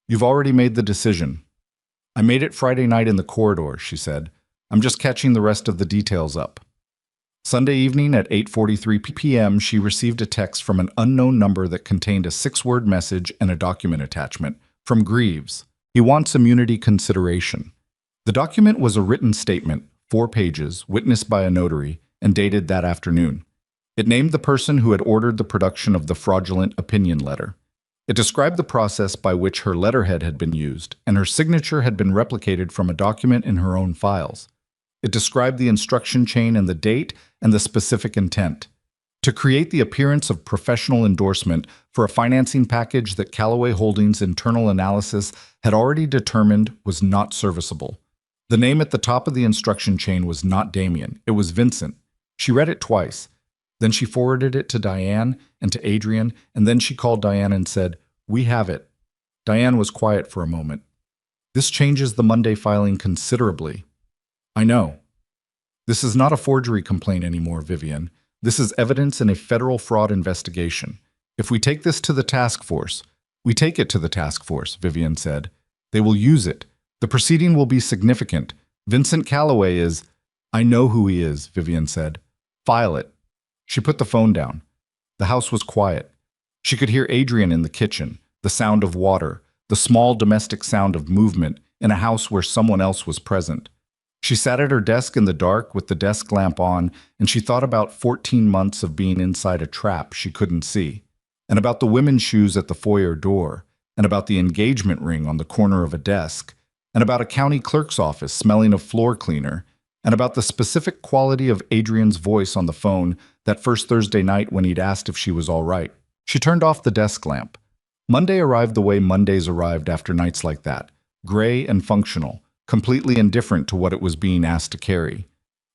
"You've already made the decision." "I made it Friday night in the corridor," she said. "I'm just catching the rest of the details up." Sunday evening at 8:43 p.m., she received a text from an unknown number that contained a 6-word message and a document attachment from Greaves. He wants immunity consideration. The document was a written statement, 4 pages, witnessed by a notary, and dated that afternoon. It named the person who had ordered the production of the fraudulent opinion letter. It described the process by which her letterhead had been used, and her signature had been replicated from a document in her own files. It described the instruction chain and the date and the specific intent. To create the appearance of professional endorsement for a financing package that Calloway Holdings' internal analysis had already determined was not serviceable. The name at the top of the instruction chain was not Damien, it was Vincent. She read it twice. Then she forwarded it to Diane and to Adrian, and then she called Diane and said, "We have it." Diane was quiet for a moment. "This changes the Monday filing considerably." I know. This is not a forgery complaint anymore, Vivian. This is evidence in a federal fraud investigation. If we take this to the task force, we take it to the task force, Vivian said. They will use it. The proceeding will be significant. Vincent Calloway is... I know who he is, Vivian said. File it. She put the phone down. The house was quiet. She could hear Adrian in the kitchen, the sound of water, the small domestic sound of movement in a house where someone else was present. She sat at her desk in the dark with the desk lamp on, and she thought about 14 months of being inside a trap she couldn't see, and about the women's shoes at the foyer door, and about the engagement ring on the corner of a desk, and about a county clerk's office smelling of floor cleaner, and about the specific quality of Adrian's voice on the phone that first Thursday night when he'd asked if she was all right. She turned off the desk lamp. Monday arrived the way Mondays arrived after nights like that, gray and functional, completely indifferent to what it was being asked to carry.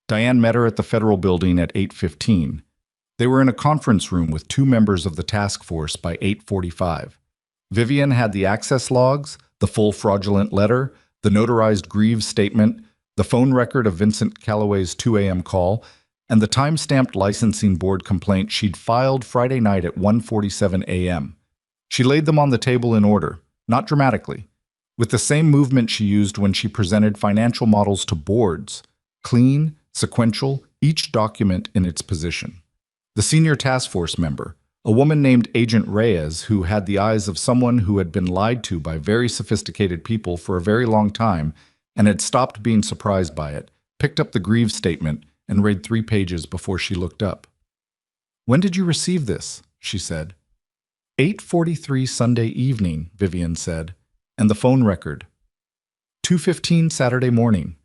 Diane met her at the federal building at 8:15. They were in a conference room with 2 members of the task force by 8:45. Vivian had the access logs, the full fraudulent letter, the notarized Greaves statement, the phone record of Vincent Calloway's 2 a.m. call, and the time-stamped licensing board complaint she'd filed Friday night at 1:47 a.m. She laid them on the table in order, not dramatically, with the same movement she used when she presented financial models to boards, clean, sequential, each document in its position. The senior task force member, a woman named Agent Reyes, who had the eyes of someone who had been lied to by very sophisticated people for a very long time and had stopped being surprised by it, picked up the Greaves statement and read 3 pages before she looked up. "When did you receive this?" she said. 8:43 Sunday evening, Vivian said. And the phone record. 2:15 Saturday morning.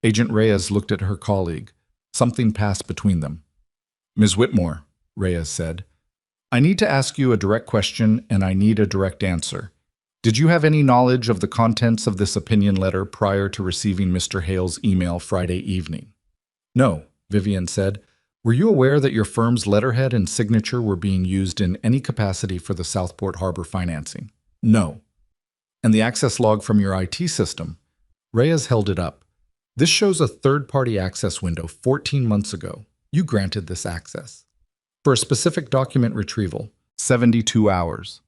Agent Reyes looked at her colleague. Something passed between them. "Ms. Whitmore," Reyes said, "I need to ask you a direct question and I need a direct answer. Did you have any knowledge of the contents of this opinion letter prior to receiving Mr. Hale's email Friday evening?" "No," Vivian said. "Were you aware that your firm's letterhead and signature were being used in any capacity for the Southport Harbor financing?" "No." "And the access log from your IT system?" Reyes held it up. "This shows a third-party access window 14 months ago. You granted this access. For a specific document retrieval, 72 hours.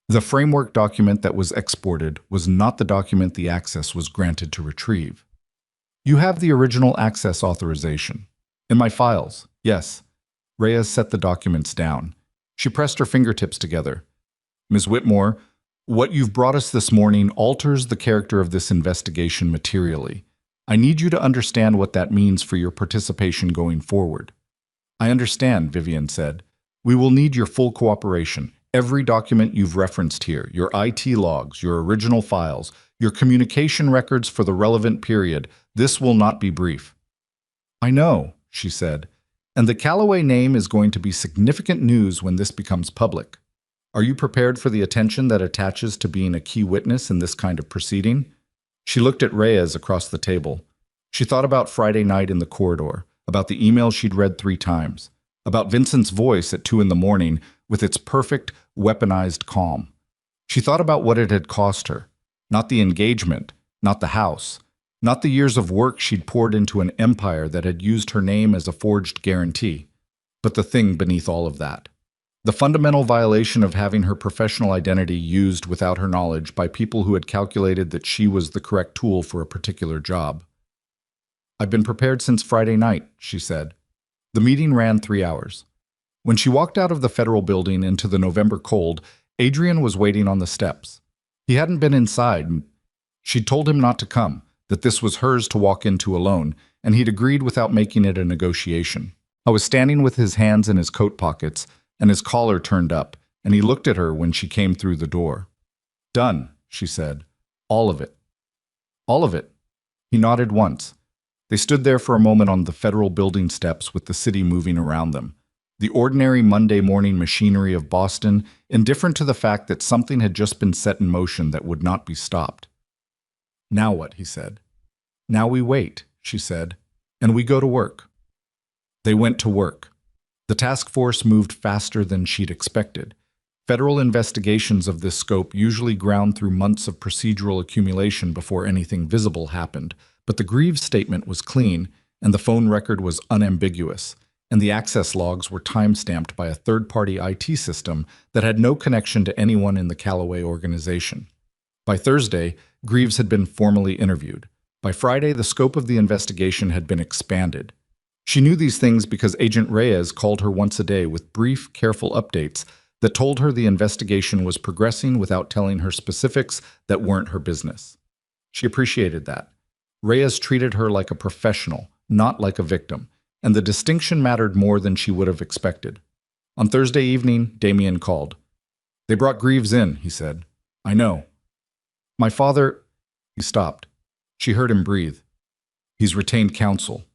The framework document that was exported was not the document the access was granted to retrieve. You have the original access authorization. In my files, yes." Reyes set the documents down. She pressed her fingertips together. "Ms. Whitmore, what you've brought us this morning alters the character of this investigation materially. I need you to understand what that means for your participation going forward." "I understand," Vivian said. "We will need your full cooperation. Every document you've referenced here, your IT logs, your original files, your communication records for the relevant period, this will not be brief." "I know," she said, "and the Calloway name is going to be significant news when this becomes public. Are you prepared for the attention that attaches to being a key witness in this kind of proceeding?" She looked at Reyes across the table. She thought about Friday night in the corridor, about the email she'd read 3 times, about Vincent's voice at 2 in the morning with its perfect, weaponized calm. She thought about what it had cost her. Not the engagement, not the house, not the years of work she'd poured into an empire that had used her name as a forged guarantee, but the thing beneath all of that. The fundamental violation of having her professional identity used without her knowledge by people who had calculated that she was the correct tool for a particular job. "I've been prepared since Friday night," she said. The meeting ran 3 hours. When she walked out of the federal building into the November cold, Adrian was waiting on the steps. He hadn't been inside. She'd told him not to come, that this was hers to walk into alone, and he'd agreed without making it a negotiation. I was standing with his hands in his coat pockets, and his collar turned up, and he looked at her when she came through the door. "Done," she said. "All of it." "All of it?" He nodded once. They stood there for a moment on the federal building steps with the city moving around them. The ordinary Monday morning machinery of Boston, indifferent to the fact that something had just been set in motion that would not be stopped. "Now what?" he said. "Now we wait," she said, "and we go to work." They went to work. The task force moved faster than she'd expected. Federal investigations of this scope usually ground through months of procedural accumulation before anything visible happened, But the Greaves statement was clean, and the phone record was unambiguous, and the access logs were time-stamped by a third-party IT system that had no connection to anyone in the Callaway organization. By Thursday, Greaves had been formally interviewed. By Friday, the scope of the investigation had been expanded. She knew these things because Agent Reyes called her once a day with brief, careful updates that told her the investigation was progressing without telling her specifics that weren't her business. She appreciated that. Reyes treated her like a professional, not like a victim, and the distinction mattered more than she would have expected. On Thursday evening, Damien called. "They brought Greaves in," he said. "I know." "My father—" He stopped. She heard him breathe. "He's retained counsel."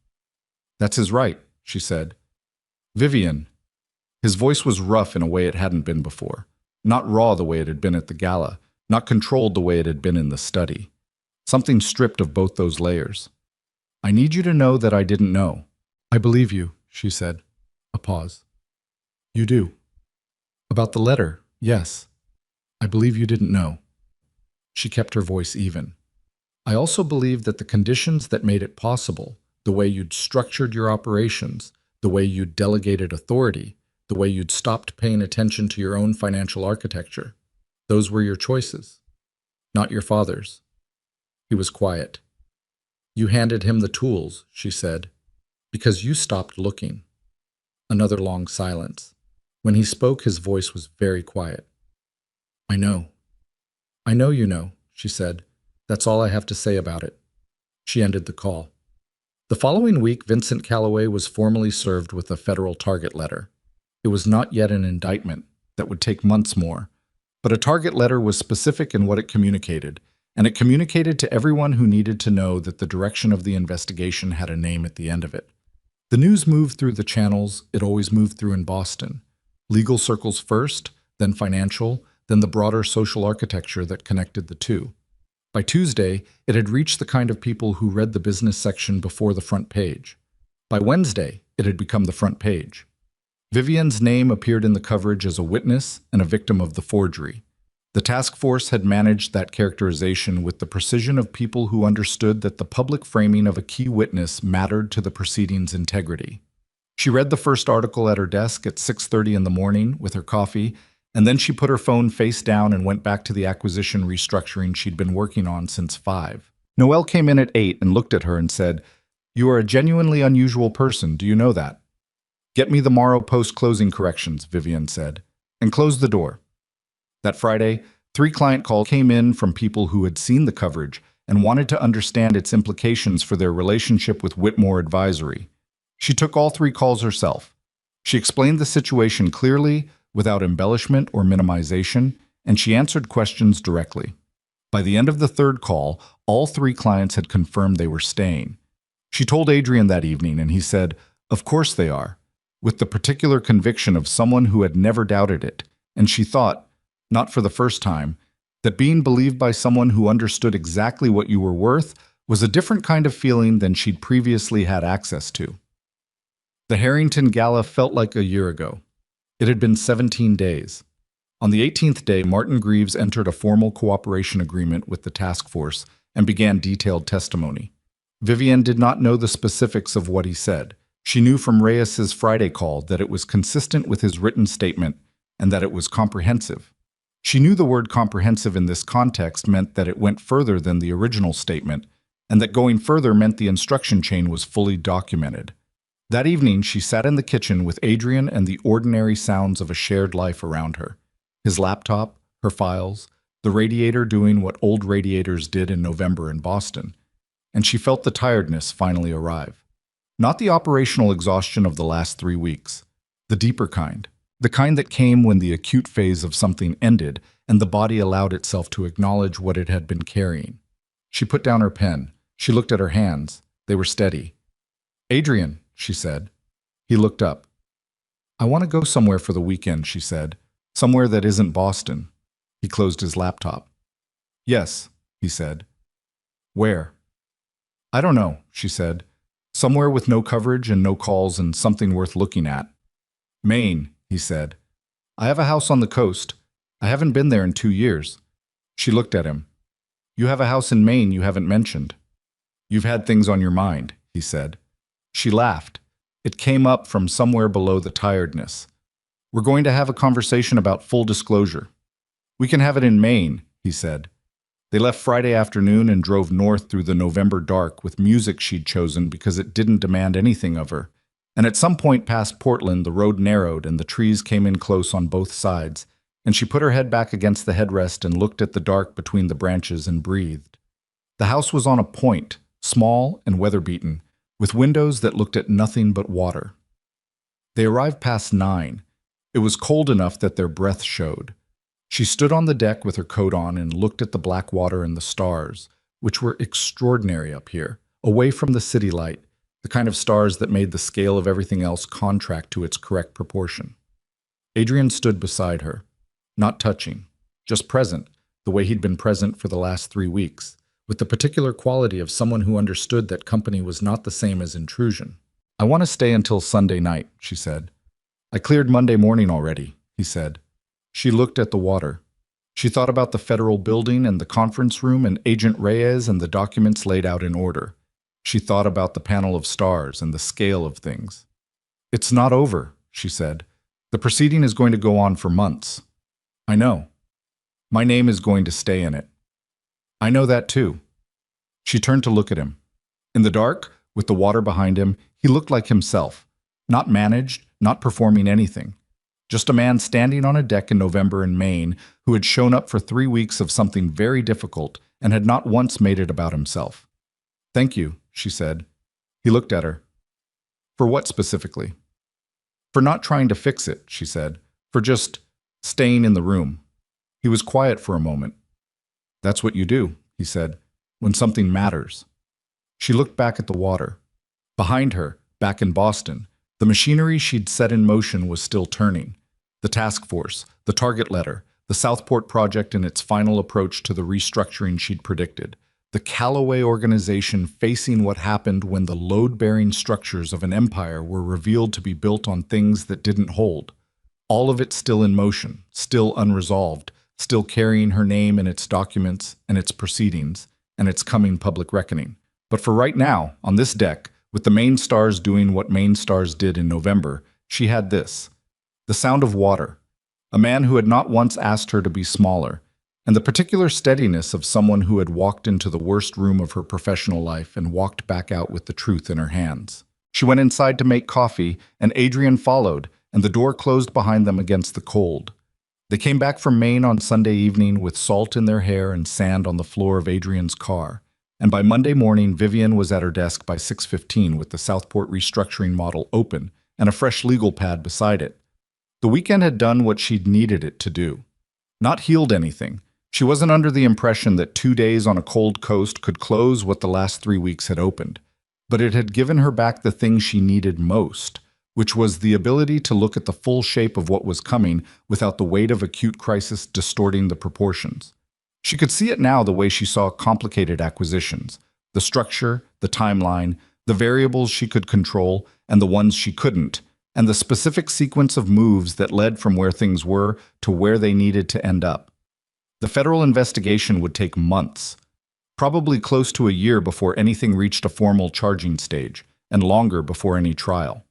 "That's his right," she said. "Vivian." His voice was rough in a way it hadn't been before. Not raw the way it had been at the gala, not controlled the way it had been in the study. Something stripped of both those layers. "I need you to know that I didn't know." "I believe you," she said. A pause. "You do." "About the letter, yes. I believe you didn't know." She kept her voice even. "I also believe that the conditions that made it possible, the way you'd structured your operations, the way you'd delegated authority, the way you'd stopped paying attention to your own financial architecture, those were your choices, not your father's." He was quiet. "You handed him the tools," she said, "because you stopped looking." Another long silence. When he spoke, his voice was very quiet. "I know." "I know you know," she said. "That's all I have to say about it." She ended the call. The following week, Vincent Callaway was formally served with a federal target letter. It was not yet an indictment. That would take months more. But a target letter was specific in what it communicated, and it communicated to everyone who needed to know that the direction of the investigation had a name at the end of it. The news moved through the channels it always moved through in Boston. Legal circles first, then financial, then the broader social architecture that connected the two. By Tuesday, it had reached the kind of people who read the business section before the front page. By Wednesday, it had become the front page. Vivian's name appeared in the coverage as a witness and a victim of the forgery. The task force had managed that characterization with the precision of people who understood that the public framing of a key witness mattered to the proceeding's integrity. She read the first article at her desk at 6:30 in the morning with her coffee, and then she put her phone face down and went back to the acquisition restructuring she'd been working on since 5. Noelle came in at 8 and looked at her and said, "You are a genuinely unusual person, do you know that?" "Get me the Morrow post-closing corrections," Vivian said, and closed the door. That Friday, 3 client calls came in from people who had seen the coverage and wanted to understand its implications for their relationship with Whitmore Advisory. She took all 3 calls herself. She explained the situation clearly, without embellishment or minimization, and she answered questions directly. By the end of the 3rd call, all 3 clients had confirmed they were staying. She told Adrian that evening, and he said, "Of course they are," with the particular conviction of someone who had never doubted it, and she thought, not for the first time, that being believed by someone who understood exactly what you were worth was a different kind of feeling than she'd previously had access to. The Harrington Gala felt like a year ago. It had been 17 days. On the 18th day, Martin Greaves entered a formal cooperation agreement with the task force and began detailed testimony. Vivian did not know the specifics of what he said. She knew from Reyes's Friday call that it was consistent with his written statement and that it was comprehensive. She knew the word comprehensive in this context meant that it went further than the original statement, and that going further meant the instruction chain was fully documented. That evening, she sat in the kitchen with Adrian and the ordinary sounds of a shared life around her. His laptop, her files, the radiator doing what old radiators did in November in Boston. And she felt the tiredness finally arrive. Not the operational exhaustion of the last 3 weeks. The deeper kind. The kind that came when the acute phase of something ended and the body allowed itself to acknowledge what it had been carrying. She put down her pen. She looked at her hands. They were steady. "Adrian," she said. He looked up. "I want to go somewhere for the weekend," she said. "Somewhere that isn't Boston." He closed his laptop. "Yes," he said. "Where?" "I don't know," she said. "Somewhere with no coverage and no calls and something worth looking at." "Maine," he said. "I have a house on the coast. I haven't been there in 2 years." She looked at him. "You have a house in Maine you haven't mentioned." You've had things on your mind, he said. She laughed. It came up from somewhere below the tiredness. We're going to have a conversation about full disclosure. We can have it in Maine, he said. They left Friday afternoon and drove north through the November dark with music she'd chosen because it didn't demand anything of her. And at some point past Portland, the road narrowed and the trees came in close on both sides, and she put her head back against the headrest and looked at the dark between the branches and breathed. The house was on a point, small and weather-beaten, with windows that looked at nothing but water. They arrived past 9. It was cold enough that their breath showed. She stood on the deck with her coat on and looked at the black water and the stars, which were extraordinary up here, away from the city light, the kind of stars that made the scale of everything else contract to its correct proportion. Adrian stood beside her, not touching, just present, the way he'd been present for the last 3 weeks, with the particular quality of someone who understood that company was not the same as intrusion. I want to stay until Sunday night, she said. I cleared Monday morning already, he said. She looked at the water. She thought about the federal building and the conference room and Agent Reyes and the documents laid out in order. She thought about the panel of stars and the scale of things. It's not over, she said. The proceeding is going to go on for months. I know. My name is going to stay in it. I know that too. She turned to look at him. In the dark, with the water behind him, he looked like himself. Not managed, not performing anything. Just a man standing on a deck in November in Maine who had shown up for 3 weeks of something very difficult and had not once made it about himself. Thank you, she said. He looked at her. For what specifically? For not trying to fix it, she said. For just staying in the room. He was quiet for a moment. That's what you do, he said, when something matters. She looked back at the water. Behind her, back in Boston, the machinery she'd set in motion was still turning. The task force, the target letter, the Southport project in its final approach to the restructuring she'd predicted. The Callaway organization facing what happened when the load-bearing structures of an empire were revealed to be built on things that didn't hold. All of it still in motion, still unresolved, still carrying her name in its documents and its proceedings and its coming public reckoning. But for right now, on this deck, with the main stars doing what main stars did in November, she had this. The sound of water. A man who had not once asked her to be smaller, and the particular steadiness of someone who had walked into the worst room of her professional life and walked back out with the truth in her hands. She went inside to make coffee, and Adrian followed, and the door closed behind them against the cold. They came back from Maine on Sunday evening with salt in their hair and sand on the floor of Adrian's car, and by Monday morning Vivian was at her desk by 6:15 with the Southport restructuring model open and a fresh legal pad beside it. The weekend had done what she'd needed it to do. Not healed anything. She wasn't under the impression that 2 days on a cold coast could close what the last 3 weeks had opened, but it had given her back the thing she needed most, which was the ability to look at the full shape of what was coming without the weight of acute crisis distorting the proportions. She could see it now the way she saw complicated acquisitions, the structure, the timeline, the variables she could control and the ones she couldn't, and the specific sequence of moves that led from where things were to where they needed to end up. The federal investigation would take months, probably close to a year before anything reached a formal charging stage, and longer before any trial.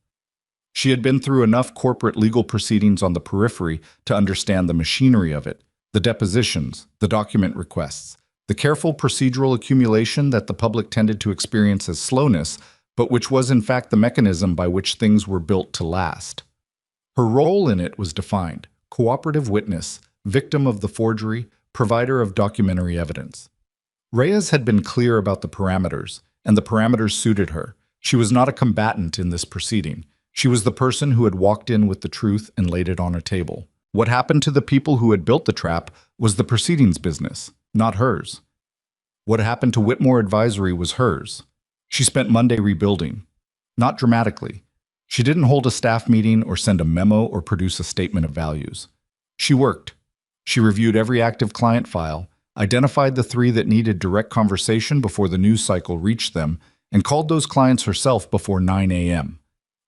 She had been through enough corporate legal proceedings on the periphery to understand the machinery of it, the depositions, the document requests, the careful procedural accumulation that the public tended to experience as slowness, but which was in fact the mechanism by which things were built to last. Her role in it was defined: cooperative witness, victim of the forgery, provider of documentary evidence. Reyes had been clear about the parameters, and the parameters suited her. She was not a combatant in this proceeding. She was the person who had walked in with the truth and laid it on a table. What happened to the people who had built the trap was the proceedings business, not hers. What happened to Whitmore Advisory was hers. She spent Monday rebuilding. Not dramatically. She didn't hold a staff meeting or send a memo or produce a statement of values. She worked. She reviewed every active client file, identified the 3 that needed direct conversation before the news cycle reached them, and called those clients herself before 9 a.m.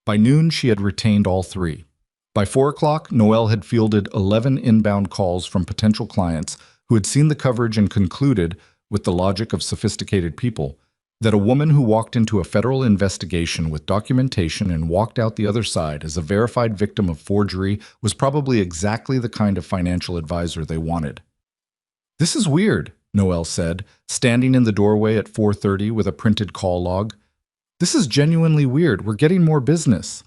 By noon, she had retained all 3. By 4 o'clock, Noelle had fielded 11 inbound calls from potential clients who had seen the coverage and concluded, with the logic of sophisticated people, That a woman who walked into a federal investigation with documentation and walked out the other side as a verified victim of forgery was probably exactly the kind of financial advisor they wanted. "This is weird," Noelle said, standing in the doorway at 4:30 with a printed call log. "This is genuinely weird. We're getting more business."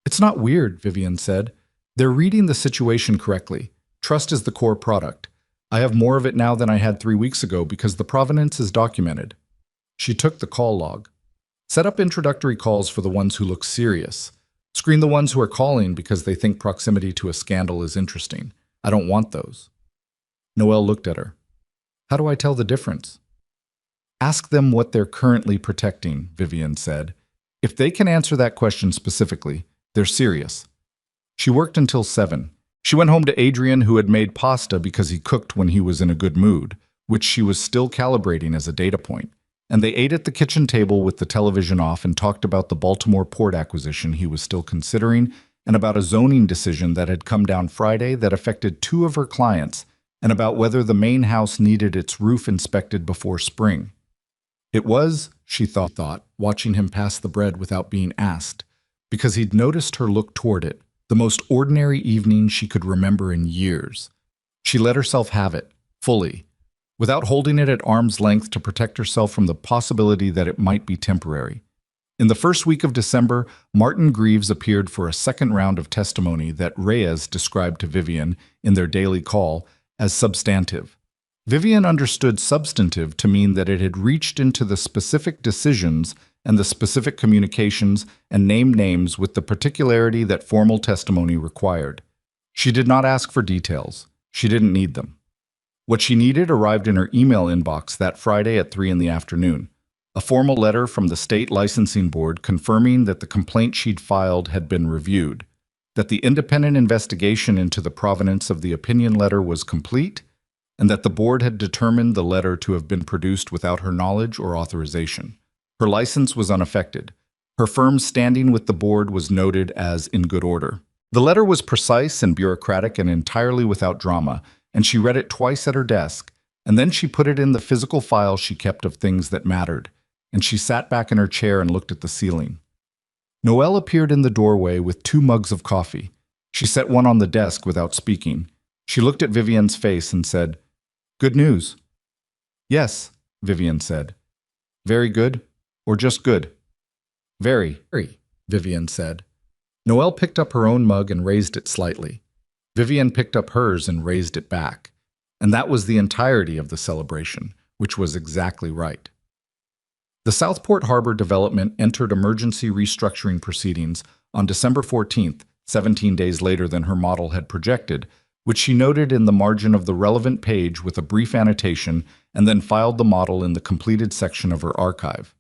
"It's not weird," Vivian said. "They're reading the situation correctly. Trust is the core product. I have more of it now than I had 3 weeks ago because the provenance is documented." She took the call log. "Set up introductory calls for the ones who look serious. Screen the ones who are calling because they think proximity to a scandal is interesting. I don't want those." Noelle looked at her. "How do I tell the difference?" "Ask them what they're currently protecting," Vivian said. "If they can answer that question specifically, they're serious." She worked until 7. She went home to Adrian, who had made pasta because he cooked when he was in a good mood, which she was still calibrating as a data point. And they ate at the kitchen table with the television off and talked about the Baltimore port acquisition he was still considering and about a zoning decision that had come down Friday that affected 2 of her clients and about whether the main house needed its roof inspected before spring. It was, she thought, watching him pass the bread without being asked, because he'd noticed her look toward it, the most ordinary evening she could remember in years. She let herself have it, fully, without holding it at arm's length to protect herself from the possibility that it might be temporary. In the first week of December, Martin Greaves appeared for a second round of testimony that Reyes described to Vivian in their daily call as substantive. Vivian understood substantive to mean that it had reached into the specific decisions and the specific communications and named names with the particularity that formal testimony required. She did not ask for details. She didn't need them. What she needed arrived in her email inbox that Friday at 3 in the afternoon. A formal letter from the state licensing board confirming that the complaint she'd filed had been reviewed, that the independent investigation into the provenance of the opinion letter was complete, and that the board had determined the letter to have been produced without her knowledge or authorization. Her license was unaffected. Her firm's standing with the board was noted as in good order. The letter was precise and bureaucratic and entirely without drama, and she read it twice at her desk, and then she put it in the physical file she kept of things that mattered, and she sat back in her chair and looked at the ceiling. Noelle appeared in the doorway with 2 mugs of coffee. She set one on the desk without speaking. She looked at Vivian's face and said, "Good news." "Yes," Vivian said. "Very good, or just good?" Very, Vivian said. Noelle picked up her own mug and raised it slightly. Vivian picked up hers and raised it back. And that was the entirety of the celebration, which was exactly right. The Southport Harbor development entered emergency restructuring proceedings on December 14th, 17 days later than her model had projected, which she noted in the margin of the relevant page with a brief annotation and then filed the model in the completed section of her archive.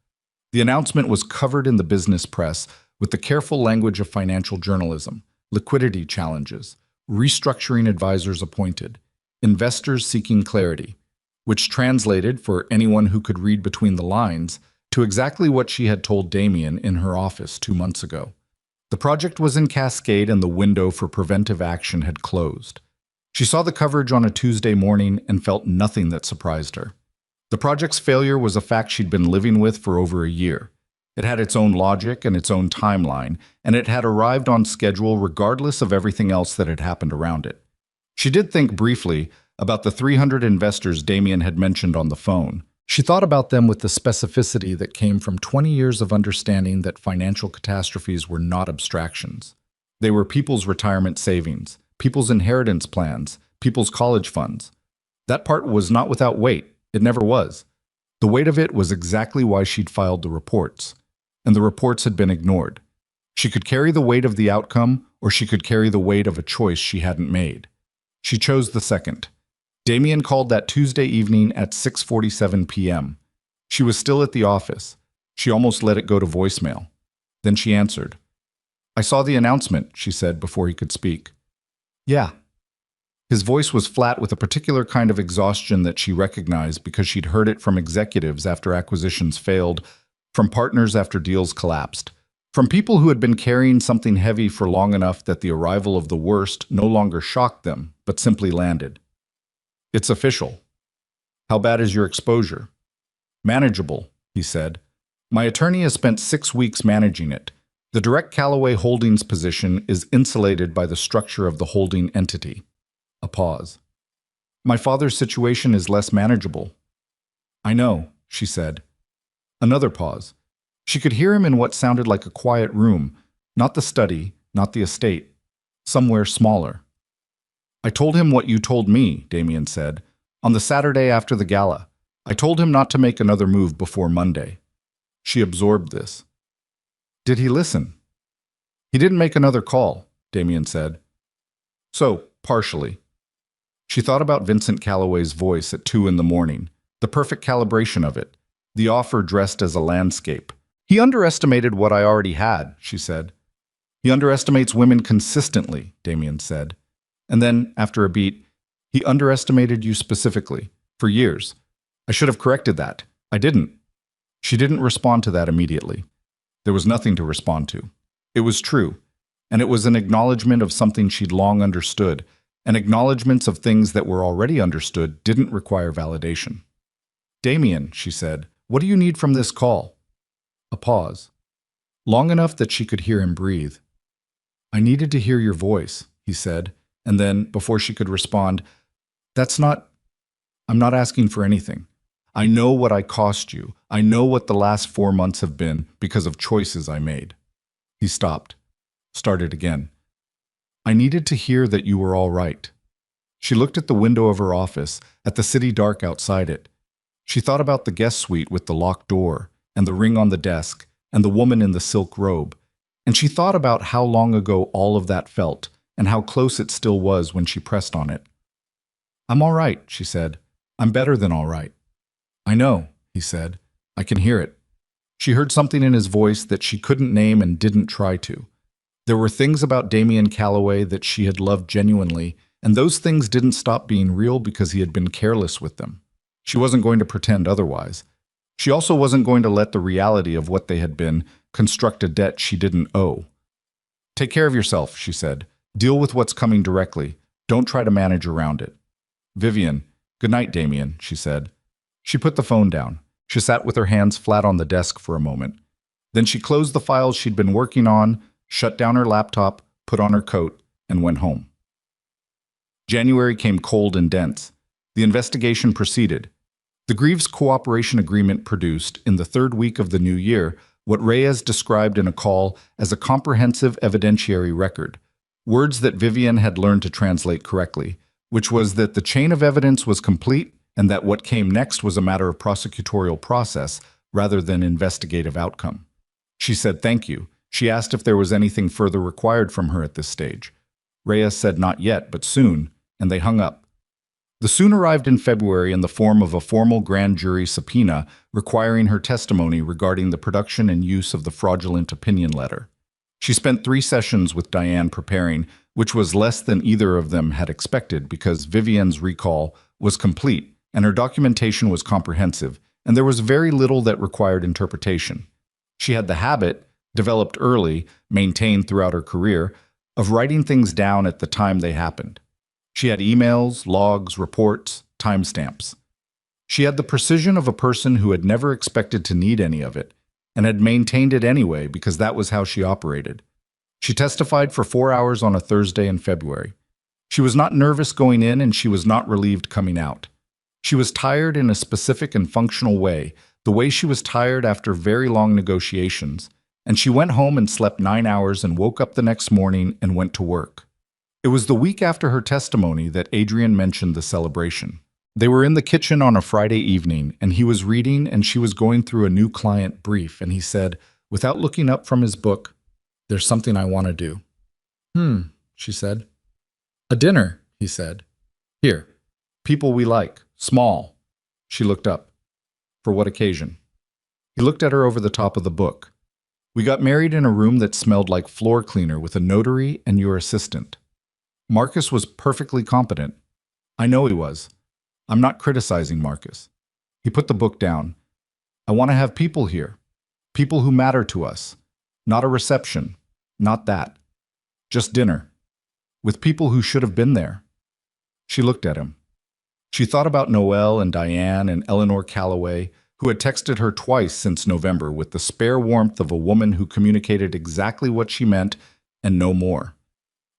The announcement was covered in the business press with the careful language of financial journalism, liquidity challenges, restructuring advisors appointed, investors seeking clarity, which translated, for anyone who could read between the lines, to exactly what she had told Damien in her office 2 months ago. The project was in cascade and the window for preventive action had closed. She saw the coverage on a Tuesday morning and felt nothing that surprised her. The project's failure was a fact she'd been living with for over a year. It had its own logic and its own timeline, and it had arrived on schedule regardless of everything else that had happened around it. She did think briefly about the 300 investors Damien had mentioned on the phone. She thought about them with the specificity that came from 20 years of understanding that financial catastrophes were not abstractions. They were people's retirement savings, people's inheritance plans, people's college funds. That part was not without weight. It never was. The weight of it was exactly why she'd filed the reports. And the reports had been ignored. She could carry the weight of the outcome, or she could carry the weight of a choice she hadn't made. She chose the second. Damien called that Tuesday evening at 6:47 p.m. She was still at the office. She almost let it go to voicemail. Then she answered. "I saw the announcement," she said before he could speak. "Yeah." His voice was flat with a particular kind of exhaustion that she recognized because she'd heard it from executives after acquisitions failed, from partners after deals collapsed, from people who had been carrying something heavy for long enough that the arrival of the worst no longer shocked them, but simply landed. "It's official." "How bad is your exposure?" "Manageable," he said. My attorney has spent 6 weeks managing it. The direct Callaway Holdings position is insulated by the structure of the holding entity. A pause. My father's situation is less manageable. I know, she said. Another pause. She could hear him in what sounded like a quiet room, not the study, not the estate, somewhere smaller. I told him what you told me, Damien said, on the Saturday after the gala. I told him not to make another move before Monday. She absorbed this. Did he listen? He didn't make another call, Damien said. So, partially. She thought about Vincent Calloway's voice at 2 in the morning, the perfect calibration of it, the offer dressed as a landscape. He underestimated what I already had, she said. He underestimates women consistently, Damien said. And then, after a beat, he underestimated you specifically, for years. I should have corrected that. I didn't. She didn't respond to that immediately. There was nothing to respond to. It was true, and it was an acknowledgement of something she'd long understood, and acknowledgments of things that were already understood didn't require validation. Damien, she said, what do you need from this call? A pause. Long enough that she could hear him breathe. I needed to hear your voice, he said, and then, before she could respond, I'm not asking for anything. I know what I cost you. I know what the last 4 months have been because of choices I made. He stopped, started again. I needed to hear that you were all right. She looked at the window of her office, at the city dark outside it. She thought about the guest suite with the locked door, and the ring on the desk, and the woman in the silk robe. And she thought about how long ago all of that felt, and how close it still was when she pressed on it. I'm all right, she said. I'm better than all right. I know, he said. I can hear it. She heard something in his voice that she couldn't name and didn't try to. There were things about Damien Calloway that she had loved genuinely, and those things didn't stop being real because he had been careless with them. She wasn't going to pretend otherwise. She also wasn't going to let the reality of what they had been construct a debt she didn't owe. Take care of yourself, she said. Deal with what's coming directly. Don't try to manage around it. Vivian, good night, Damien, she said. She put the phone down. She sat with her hands flat on the desk for a moment. Then she closed the files she'd been working on, shut down her laptop, put on her coat, and went home. January came cold and dense. The investigation proceeded. The Greaves Cooperation Agreement produced, in the third week of the new year, what Reyes described in a call as a comprehensive evidentiary record, words that Vivian had learned to translate correctly, which was that the chain of evidence was complete and that what came next was a matter of prosecutorial process rather than investigative outcome. She said thank you. She asked if there was anything further required from her at this stage. Reyes said not yet, but soon, and they hung up. The soon arrived in February in the form of a formal grand jury subpoena requiring her testimony regarding the production and use of the fraudulent opinion letter. She spent 3 sessions with Diane preparing, which was less than either of them had expected because Vivian's recall was complete and her documentation was comprehensive, and there was very little that required interpretation. She had the habit, developed early, maintained throughout her career, of writing things down at the time they happened. She had emails, logs, reports, timestamps. She had the precision of a person who had never expected to need any of it, and had maintained it anyway because that was how she operated. She testified for 4 hours on a Thursday in February. She was not nervous going in and she was not relieved coming out. She was tired in a specific and functional way, the way she was tired after very long negotiations, and she went home and slept 9 hours and woke up the next morning and went to work. It was the week after her testimony that Adrian mentioned the celebration. They were in the kitchen on a Friday evening, and he was reading and she was going through a new client brief, and he said, without looking up from his book, "There's something I want to do." She said. "A dinner," he said. "Here. People we like. Small." She looked up. "For what occasion?" He looked at her over the top of the book. "We got married in a room that smelled like floor cleaner with a notary and your assistant." Marcus was perfectly competent. I know he was. I'm not criticizing Marcus. He put the book down. "I want to have people here. People who matter to us. Not a reception. Not that. Just dinner. With people who should have been there." She looked at him. She thought about Noelle and Diane and Eleanor Calloway, who had texted her twice since November with the spare warmth of a woman who communicated exactly what she meant and no more.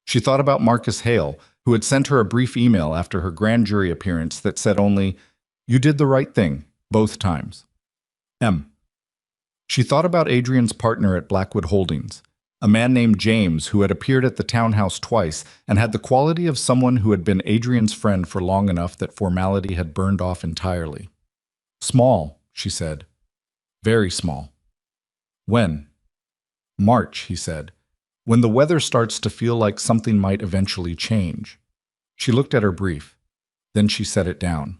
She thought about Marcus Hale, who had sent her a brief email after her grand jury appearance that said only, "You did the right thing, both times." She thought about Adrian's partner at Blackwood Holdings, a man named James who had appeared at the townhouse twice and had the quality of someone who had been Adrian's friend for long enough that formality had burned off entirely. "Small," she said. "Very small." "When?" "March," he said. "When the weather starts to feel like something might eventually change." She looked at her brief. Then she set it down.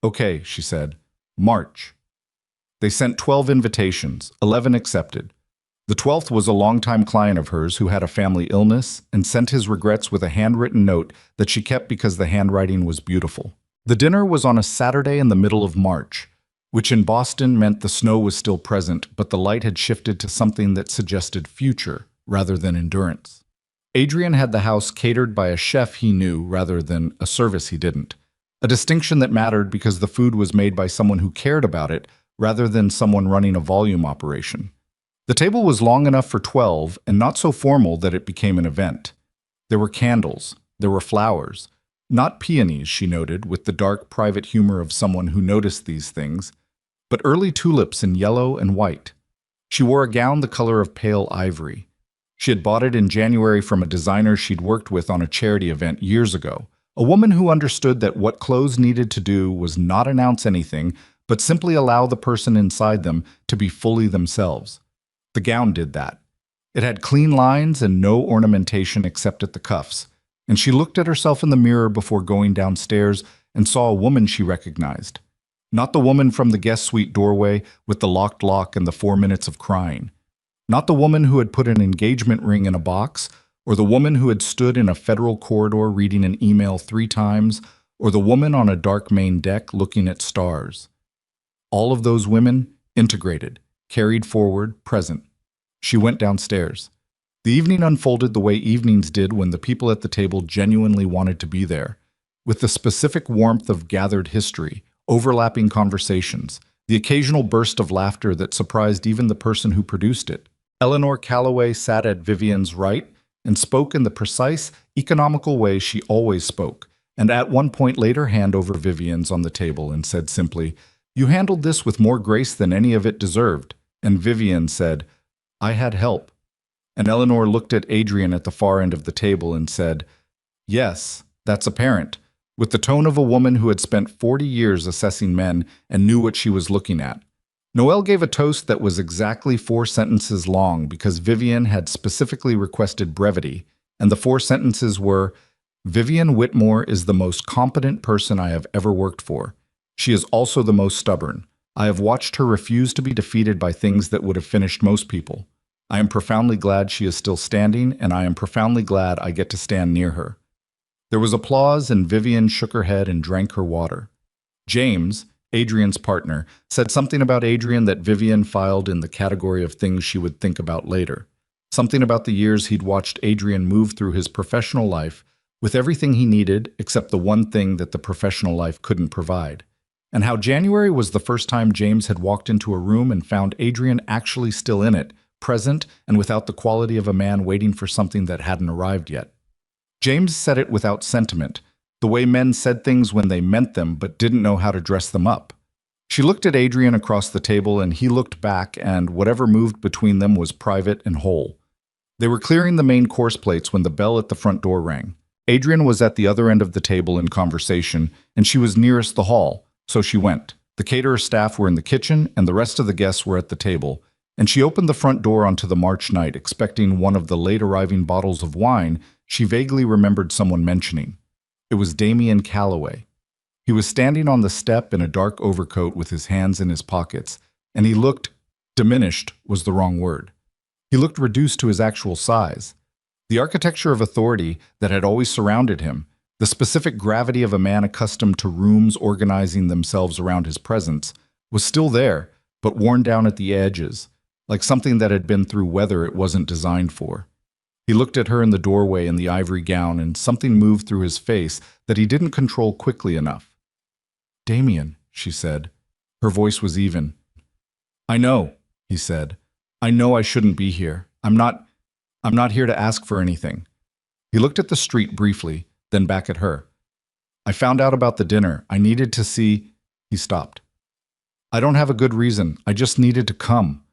"Okay," she said. "March." They sent 12 invitations, 11 accepted. The 12th was a longtime client of hers who had a family illness and sent his regrets with a handwritten note that she kept because the handwriting was beautiful. The dinner was on a Saturday in the middle of March, which in Boston meant the snow was still present, but the light had shifted to something that suggested future rather than endurance. Adrian had the house catered by a chef he knew rather than a service he didn't, a distinction that mattered because the food was made by someone who cared about it rather than someone running a volume operation. The table was long enough for 12 and not so formal that it became an event. There were candles, there were flowers, not peonies, she noted, with the dark, private humor of someone who noticed these things, but early tulips in yellow and white. She wore a gown the color of pale ivory. She had bought it in January from a designer she'd worked with on a charity event years ago, a woman who understood that what clothes needed to do was not announce anything, but simply allow the person inside them to be fully themselves. The gown did that. It had clean lines and no ornamentation except at the cuffs, and she looked at herself in the mirror before going downstairs and saw a woman she recognized. Not the woman from the guest suite doorway with the locked lock and the 4 minutes of crying. Not the woman who had put an engagement ring in a box, or the woman who had stood in a federal corridor reading an email 3 times, or the woman on a dark main deck looking at stars. All of those women, integrated, carried forward, present. She went downstairs. The evening unfolded the way evenings did when the people at the table genuinely wanted to be there, with the specific warmth of gathered history, overlapping conversations, the occasional burst of laughter that surprised even the person who produced it. Eleanor Calloway sat at Vivian's right and spoke in the precise, economical way she always spoke, and at one point laid her hand over Vivian's on the table and said simply, "You handled this with more grace than any of it deserved." And Vivian said, "I had help." And Eleanor looked at Adrian at the far end of the table and said, "Yes, that's apparent," with the tone of a woman who had spent 40 years assessing men and knew what she was looking at. Noelle gave a toast that was exactly 4 sentences long because Vivian had specifically requested brevity, and the 4 sentences were, "Vivian Whitmore is the most competent person I have ever worked for. She is also the most stubborn. I have watched her refuse to be defeated by things that would have finished most people. I am profoundly glad she is still standing, and I am profoundly glad I get to stand near her." There was applause, and Vivian shook her head and drank her water. James, Adrian's partner, said something about Adrian that Vivian filed in the category of things she would think about later. Something about the years he'd watched Adrian move through his professional life with everything he needed except the one thing that the professional life couldn't provide. And how January was the first time James had walked into a room and found Adrian actually still in it, present and without the quality of a man waiting for something that hadn't arrived yet. James said it without sentiment, the way men said things when they meant them but didn't know how to dress them up. She looked at Adrian across the table and he looked back, and whatever moved between them was private and whole. They were clearing the main course plates when the bell at the front door rang. Adrian was at the other end of the table in conversation, and she was nearest the hall, so she went. The caterer staff were in the kitchen, and the rest of the guests were at the table, and she opened the front door onto the March night, expecting one of the late-arriving bottles of wine she vaguely remembered someone mentioning. It was Damien Calloway. He was standing on the step in a dark overcoat with his hands in his pockets, and he looked, diminished was the wrong word. He looked reduced to his actual size. The architecture of authority that had always surrounded him, the specific gravity of a man accustomed to rooms organizing themselves around his presence, was still there, but worn down at the edges, like something that had been through weather it wasn't designed for. He looked at her in the doorway in the ivory gown, and something moved through his face that he didn't control quickly enough. "Damien," she said. Her voice was even. I know, he said. I know I shouldn't be here. I'm not here to ask for anything. He looked at the street briefly, then back at her. I found out about the dinner. I needed to see. He stopped. I don't have a good reason. I just needed to come.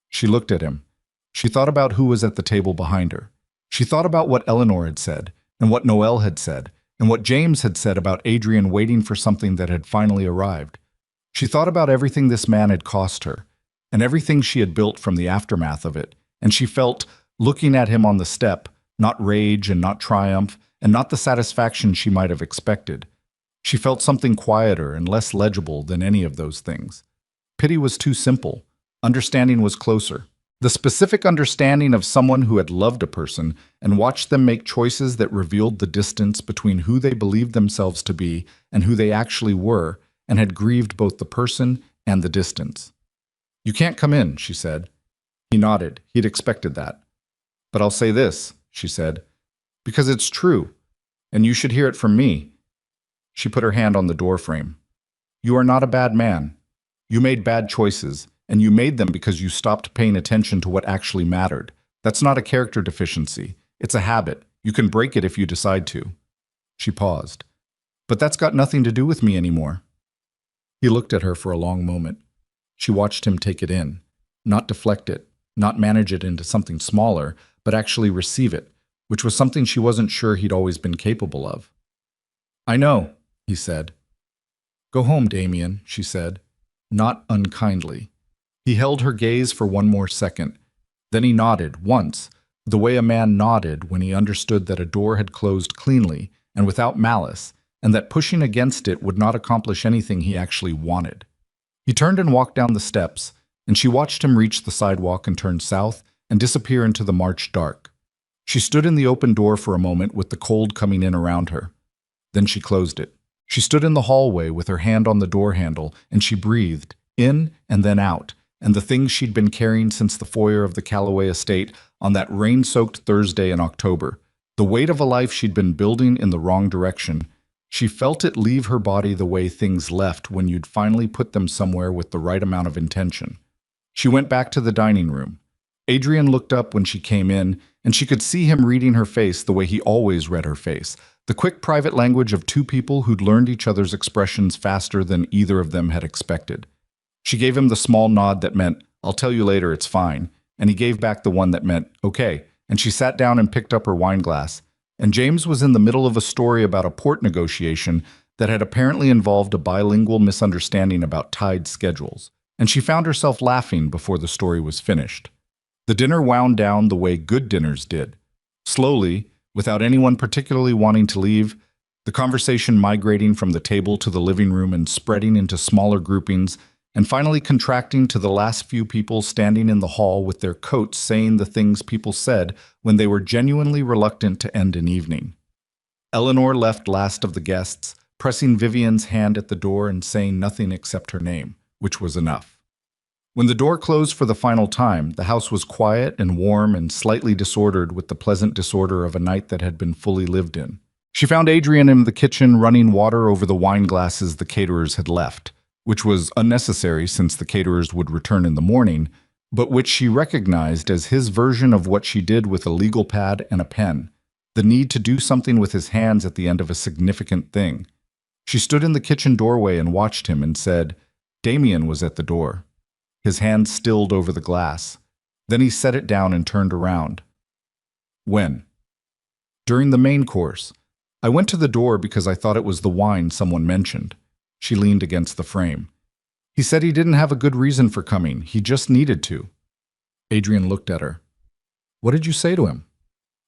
She looked at him. She thought about who was at the table behind her. She thought about what Eleanor had said, and what Noelle had said, and what James had said about Adrian waiting for something that had finally arrived. She thought about everything this man had cost her, and everything she had built from the aftermath of it, and she felt, looking at him on the step, not rage and not triumph, and not the satisfaction she might have expected. She felt something quieter and less legible than any of those things. Pity was too simple. Understanding was closer. The specific understanding of someone who had loved a person and watched them make choices that revealed the distance between who they believed themselves to be and who they actually were, and had grieved both the person and the distance. You can't come in, she said. He nodded. He'd expected that. But I'll say this, she said, because it's true, and you should hear it from me. She put her hand on the doorframe. You are not a bad man. You made bad choices, and you made them because you stopped paying attention to what actually mattered. That's not a character deficiency. It's a habit. You can break it if you decide to. She paused. But that's got nothing to do with me anymore. He looked at her for a long moment. She watched him take it in, not deflect it, not manage it into something smaller, but actually receive it, which was something she wasn't sure he'd always been capable of. I know, he said. Go home, Damien, she said, not unkindly. He held her gaze for one more second. Then he nodded, once, the way a man nodded when he understood that a door had closed cleanly and without malice, and that pushing against it would not accomplish anything he actually wanted. He turned and walked down the steps, and she watched him reach the sidewalk and turn south and disappear into the March dark. She stood in the open door for a moment with the cold coming in around her. Then she closed it. She stood in the hallway with her hand on the door handle, and she breathed, in and then out, and the things she'd been carrying since the foyer of the Calloway estate on that rain-soaked Thursday in October, the weight of a life she'd been building in the wrong direction. She felt it leave her body the way things left when you'd finally put them somewhere with the right amount of intention. She went back to the dining room. Adrian looked up when she came in, and she could see him reading her face the way he always read her face, the quick private language of two people who'd learned each other's expressions faster than either of them had expected. She gave him the small nod that meant, I'll tell you later, it's fine, and he gave back the one that meant, okay, and she sat down and picked up her wine glass. And James was in the middle of a story about a port negotiation that had apparently involved a bilingual misunderstanding about tide schedules, and she found herself laughing before the story was finished. The dinner wound down the way good dinners did. Slowly, without anyone particularly wanting to leave, the conversation migrating from the table to the living room and spreading into smaller groupings, and finally contracting to the last few people standing in the hall with their coats saying the things people said when they were genuinely reluctant to end an evening. Eleanor left last of the guests, pressing Vivian's hand at the door and saying nothing except her name, which was enough. When the door closed for the final time, the house was quiet and warm and slightly disordered with the pleasant disorder of a night that had been fully lived in. She found Adrian in the kitchen running water over the wine glasses the caterers had left, which was unnecessary since the caterers would return in the morning, but which she recognized as his version of what she did with a legal pad and a pen, the need to do something with his hands at the end of a significant thing. She stood in the kitchen doorway and watched him and said, Damien was at the door. His hand stilled over the glass. Then he set it down and turned around. When? During the main course. I went to the door because I thought it was the wine someone mentioned. She leaned against the frame. He said he didn't have a good reason for coming. He just needed to. Adrian looked at her. What did you say to him?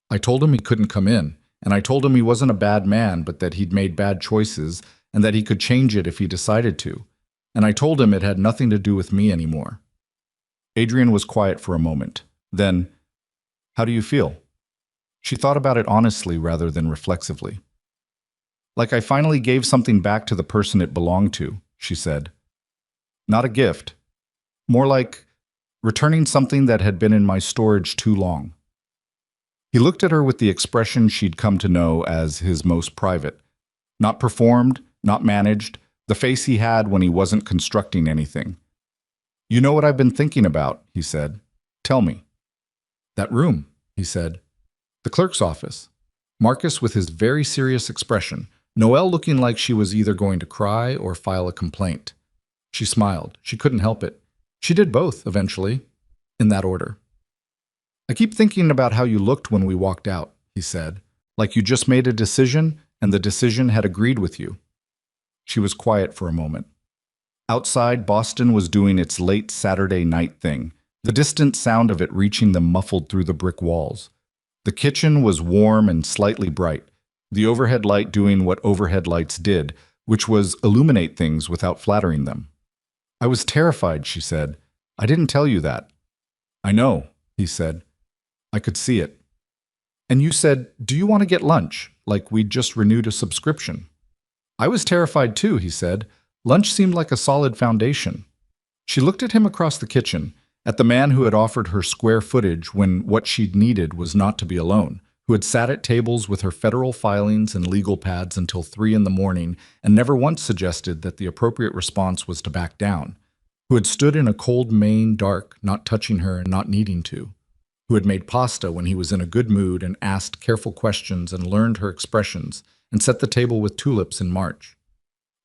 I told him he couldn't come in, and I told him he wasn't a bad man, but that he'd made bad choices, and that he could change it if he decided to. And I told him it had nothing to do with me anymore. Adrian was quiet for a moment. Then, how do you feel? She thought about it honestly rather than reflexively. Like I finally gave something back to the person it belonged to, she said. Not a gift. More like returning something that had been in my storage too long. He looked at her with the expression she'd come to know as his most private. Not performed, not managed, The face he had when he wasn't constructing anything. "You know what I've been thinking about," he said. "Tell me." "That room," he said. "The clerk's office." Marcus with his very serious expression, Noelle looking like she was either going to cry or file a complaint. She smiled. She couldn't help it. She did both, eventually, in that order. "I keep thinking about how you looked when we walked out," he said, "like you just made a decision and the decision had agreed with you." She was quiet for a moment. Outside, Boston was doing its late Saturday night thing, the distant sound of it reaching them muffled through the brick walls. The kitchen was warm and slightly bright, the overhead light doing what overhead lights did, which was illuminate things without flattering them. "I was terrified," she said. "I didn't tell you that." "I know," he said. "I could see it." "And you said, 'Do you want to get lunch?' Like we'd just renewed a subscription." "I was terrified too," he said. "Lunch seemed like a solid foundation." She looked at him across the kitchen, at the man who had offered her square footage when what she'd needed was not to be alone, who had sat at tables with her federal filings and legal pads until 3 in the morning and never once suggested that the appropriate response was to back down, who had stood in a cold Maine dark, not touching her and not needing to, who had made pasta when he was in a good mood and asked careful questions and learned her expressions and set the table with tulips in March,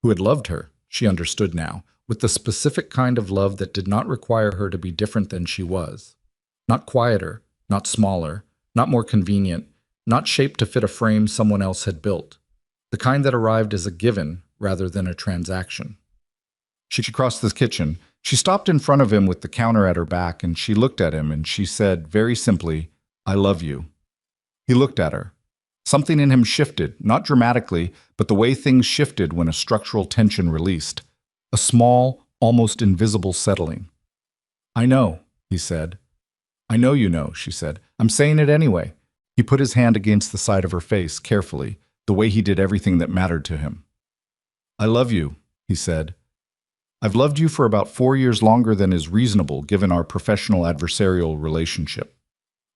who had loved her, she understood now, with the specific kind of love that did not require her to be different than she was. Not quieter, not smaller, not more convenient, not shaped to fit a frame someone else had built. The kind that arrived as a given rather than a transaction. She crossed the kitchen. She stopped in front of him with the counter at her back, and she looked at him and she said, very simply, "I love you." He looked at her. Something in him shifted, not dramatically, but the way things shifted when a structural tension released. A small, almost invisible settling. "I know," he said. "I know you know," she said. "I'm saying it anyway." He put his hand against the side of her face, carefully, the way he did everything that mattered to him. "I love you," he said. "I've loved you for about 4 years longer than is reasonable given our professional adversarial relationship."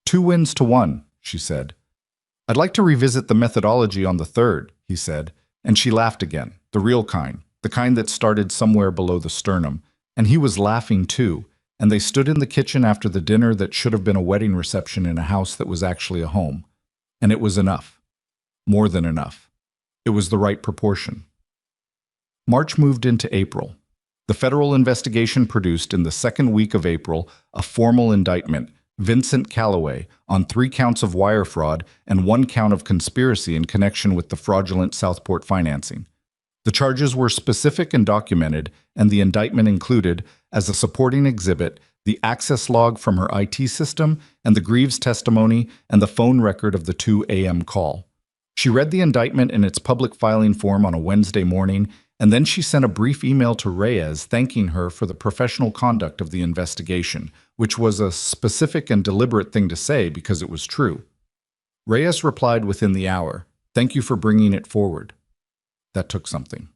2 wins to 1, she said. "I'd like to revisit the methodology on the third," he said, and she laughed again, the real kind, the kind that started somewhere below the sternum, and he was laughing too, and they stood in the kitchen after the dinner that should have been a wedding reception in a house that was actually a home. And it was enough. More than enough. It was the right proportion. March moved into April. The federal investigation produced in the second week of April a formal indictment, Vincent Calloway, on 3 counts of wire fraud and 1 count of conspiracy in connection with the fraudulent Southport financing. The charges were specific and documented, and the indictment included, as a supporting exhibit, the access log from her IT system and the Greaves testimony and the phone record of the 2 a.m. call. She read the indictment in its public filing form on a Wednesday morning, and then she sent a brief email to Reyes thanking her for the professional conduct of the investigation, which was a specific and deliberate thing to say because it was true. Reyes replied within the hour, "Thank you for bringing it forward." That took something.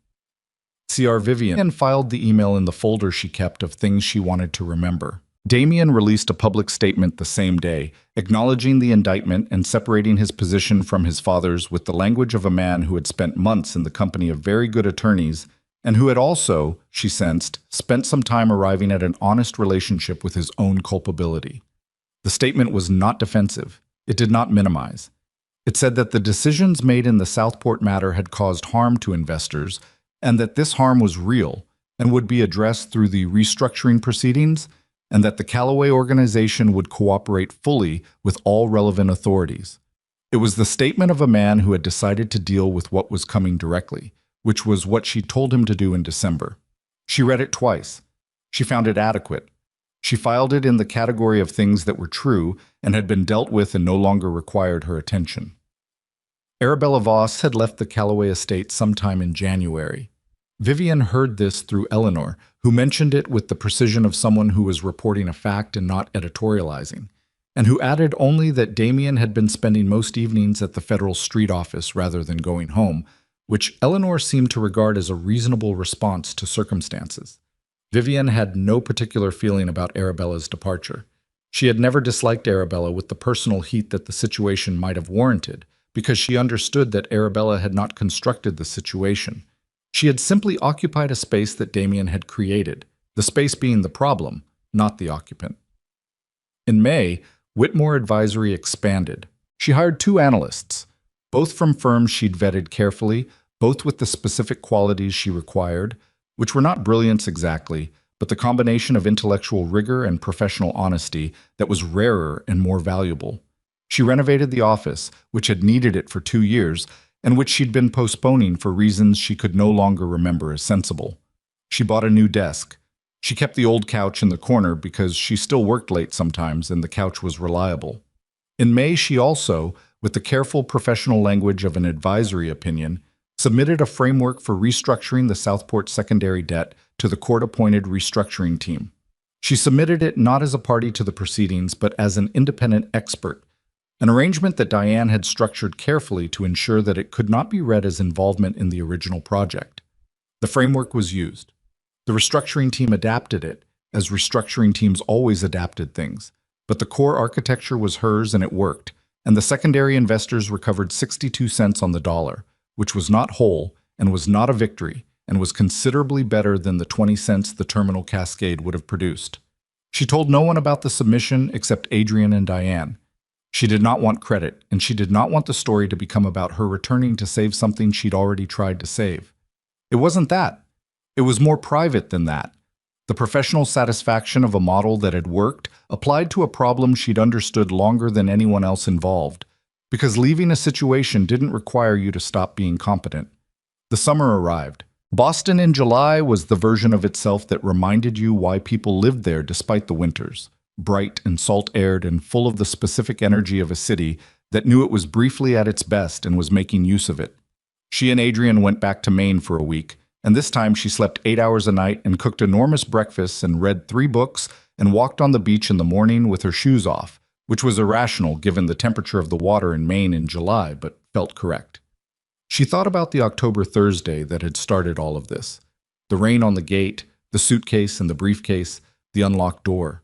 CR Vivian filed the email in the folder she kept of things she wanted to remember. Damien released a public statement the same day, acknowledging the indictment and separating his position from his father's with the language of a man who had spent months in the company of very good attorneys and who had also, she sensed, spent some time arriving at an honest relationship with his own culpability. The statement was not defensive. It did not minimize. It said that the decisions made in the Southport matter had caused harm to investors and that this harm was real and would be addressed through the restructuring proceedings, and that the Calloway organization would cooperate fully with all relevant authorities. It was the statement of a man who had decided to deal with what was coming directly, which was what she told him to do in December. She read it twice. She found it adequate. She filed it in the category of things that were true and had been dealt with and no longer required her attention. Arabella Voss had left the Calloway estate sometime in January. Vivian heard this through Eleanor, who mentioned it with the precision of someone who was reporting a fact and not editorializing, and who added only that Damien had been spending most evenings at the federal street office rather than going home, which Eleanor seemed to regard as a reasonable response to circumstances. Vivian had no particular feeling about Arabella's departure. She had never disliked Arabella with the personal heat that the situation might have warranted, because she understood that Arabella had not constructed the situation. She had simply occupied a space that Damien had created, the space being the problem, not the occupant. In May, Whitmore Advisory expanded. She hired 2 analysts, both from firms she'd vetted carefully, both with the specific qualities she required, which were not brilliance exactly, but the combination of intellectual rigor and professional honesty that was rarer and more valuable. She renovated the office, which had needed it for 2 years, and which she'd been postponing for reasons she could no longer remember as sensible. She bought a new desk. She kept the old couch in the corner because she still worked late sometimes and the couch was reliable. In May, she also, with the careful professional language of an advisory opinion, submitted a framework for restructuring the Southport secondary debt to the court-appointed restructuring team. She submitted it not as a party to the proceedings, but as an independent expert, an arrangement that Diane had structured carefully to ensure that it could not be read as involvement in the original project. The framework was used. The restructuring team adapted it, as restructuring teams always adapted things, but the core architecture was hers and it worked, and the secondary investors recovered 62 cents on the dollar, which was not whole and was not a victory, and was considerably better than the 20 cents the terminal cascade would have produced. She told no one about the submission except Adrian and Diane. She did not want credit, and she did not want the story to become about her returning to save something she'd already tried to save. It wasn't that. It was more private than that. The professional satisfaction of a model that had worked applied to a problem she'd understood longer than anyone else involved, because leaving a situation didn't require you to stop being competent. The summer arrived. Boston in July was the version of itself that reminded you why people lived there despite the winters, bright and salt-aired and full of the specific energy of a city that knew it was briefly at its best and was making use of it. She and Adrian went back to Maine for a week, and this time she slept 8 hours a night and cooked enormous breakfasts and read 3 books and walked on the beach in the morning with her shoes off, which was irrational given the temperature of the water in Maine in July, but felt correct. She thought about the October Thursday that had started all of this. The rain on the gate, the suitcase and the briefcase, the unlocked door.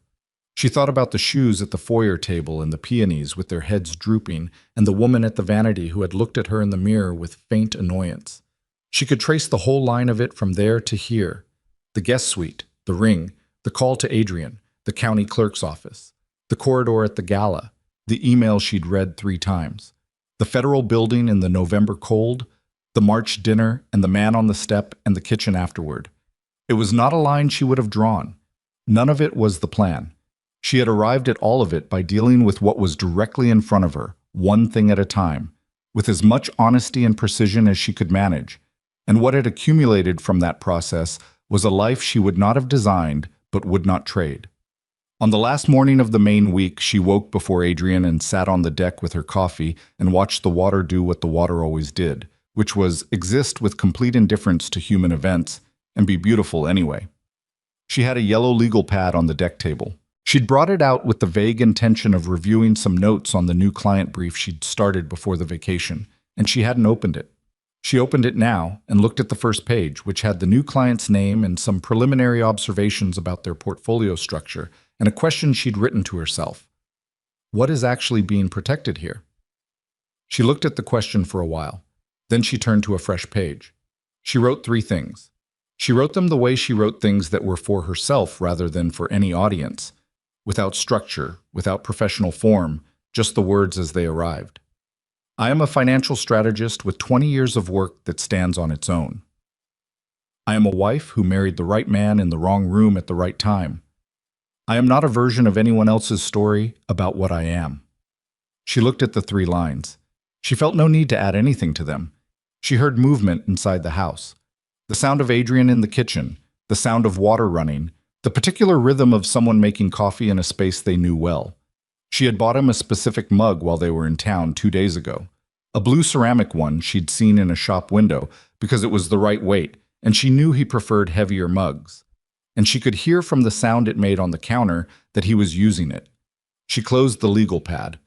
She thought about the shoes at the foyer table and the peonies with their heads drooping, and the woman at the vanity who had looked at her in the mirror with faint annoyance. She could trace the whole line of it from there to here. The guest suite, the ring, the call to Adrian, the county clerk's office, the corridor at the gala, the email she'd read 3 times, the federal building in the November cold, the March dinner, and the man on the step and the kitchen afterward. It was not a line she would have drawn. None of it was the plan. She had arrived at all of it by dealing with what was directly in front of her, one thing at a time, with as much honesty and precision as she could manage. And what had accumulated from that process was a life she would not have designed, but would not trade. On the last morning of the Maine week, she woke before Adrian and sat on the deck with her coffee and watched the water do what the water always did, which was exist with complete indifference to human events and be beautiful anyway. She had a yellow legal pad on the deck table. She'd brought it out with the vague intention of reviewing some notes on the new client brief she'd started before the vacation, and she hadn't opened it. She opened it now and looked at the first page, which had the new client's name and some preliminary observations about their portfolio structure, and a question she'd written to herself. What is actually being protected here? She looked at the question for a while. Then she turned to a fresh page. She wrote 3 things. She wrote them the way she wrote things that were for herself rather than for any audience, without structure, without professional form, just the words as they arrived. I am a financial strategist with 20 years of work that stands on its own. I am a wife who married the right man in the wrong room at the right time. I am not a version of anyone else's story about what I am. She looked at the 3 lines. She felt no need to add anything to them. She heard movement inside the house. The sound of Adrian in the kitchen, the sound of water running, the particular rhythm of someone making coffee in a space they knew well. She had bought him a specific mug while they were in town 2 days ago. A blue ceramic one she'd seen in a shop window because it was the right weight, and she knew he preferred heavier mugs. And she could hear from the sound it made on the counter that he was using it. She closed the legal pad.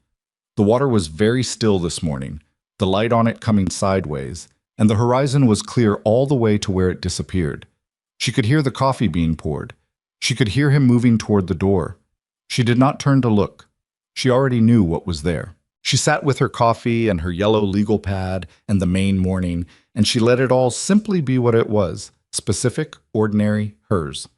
The water was very still this morning, the light on it coming sideways, and the horizon was clear all the way to where it disappeared. She could hear the coffee being poured. She could hear him moving toward the door. She did not turn to look. She already knew what was there. She sat with her coffee and her yellow legal pad and the Maine morning, and she let it all simply be what it was, specific, ordinary, hers.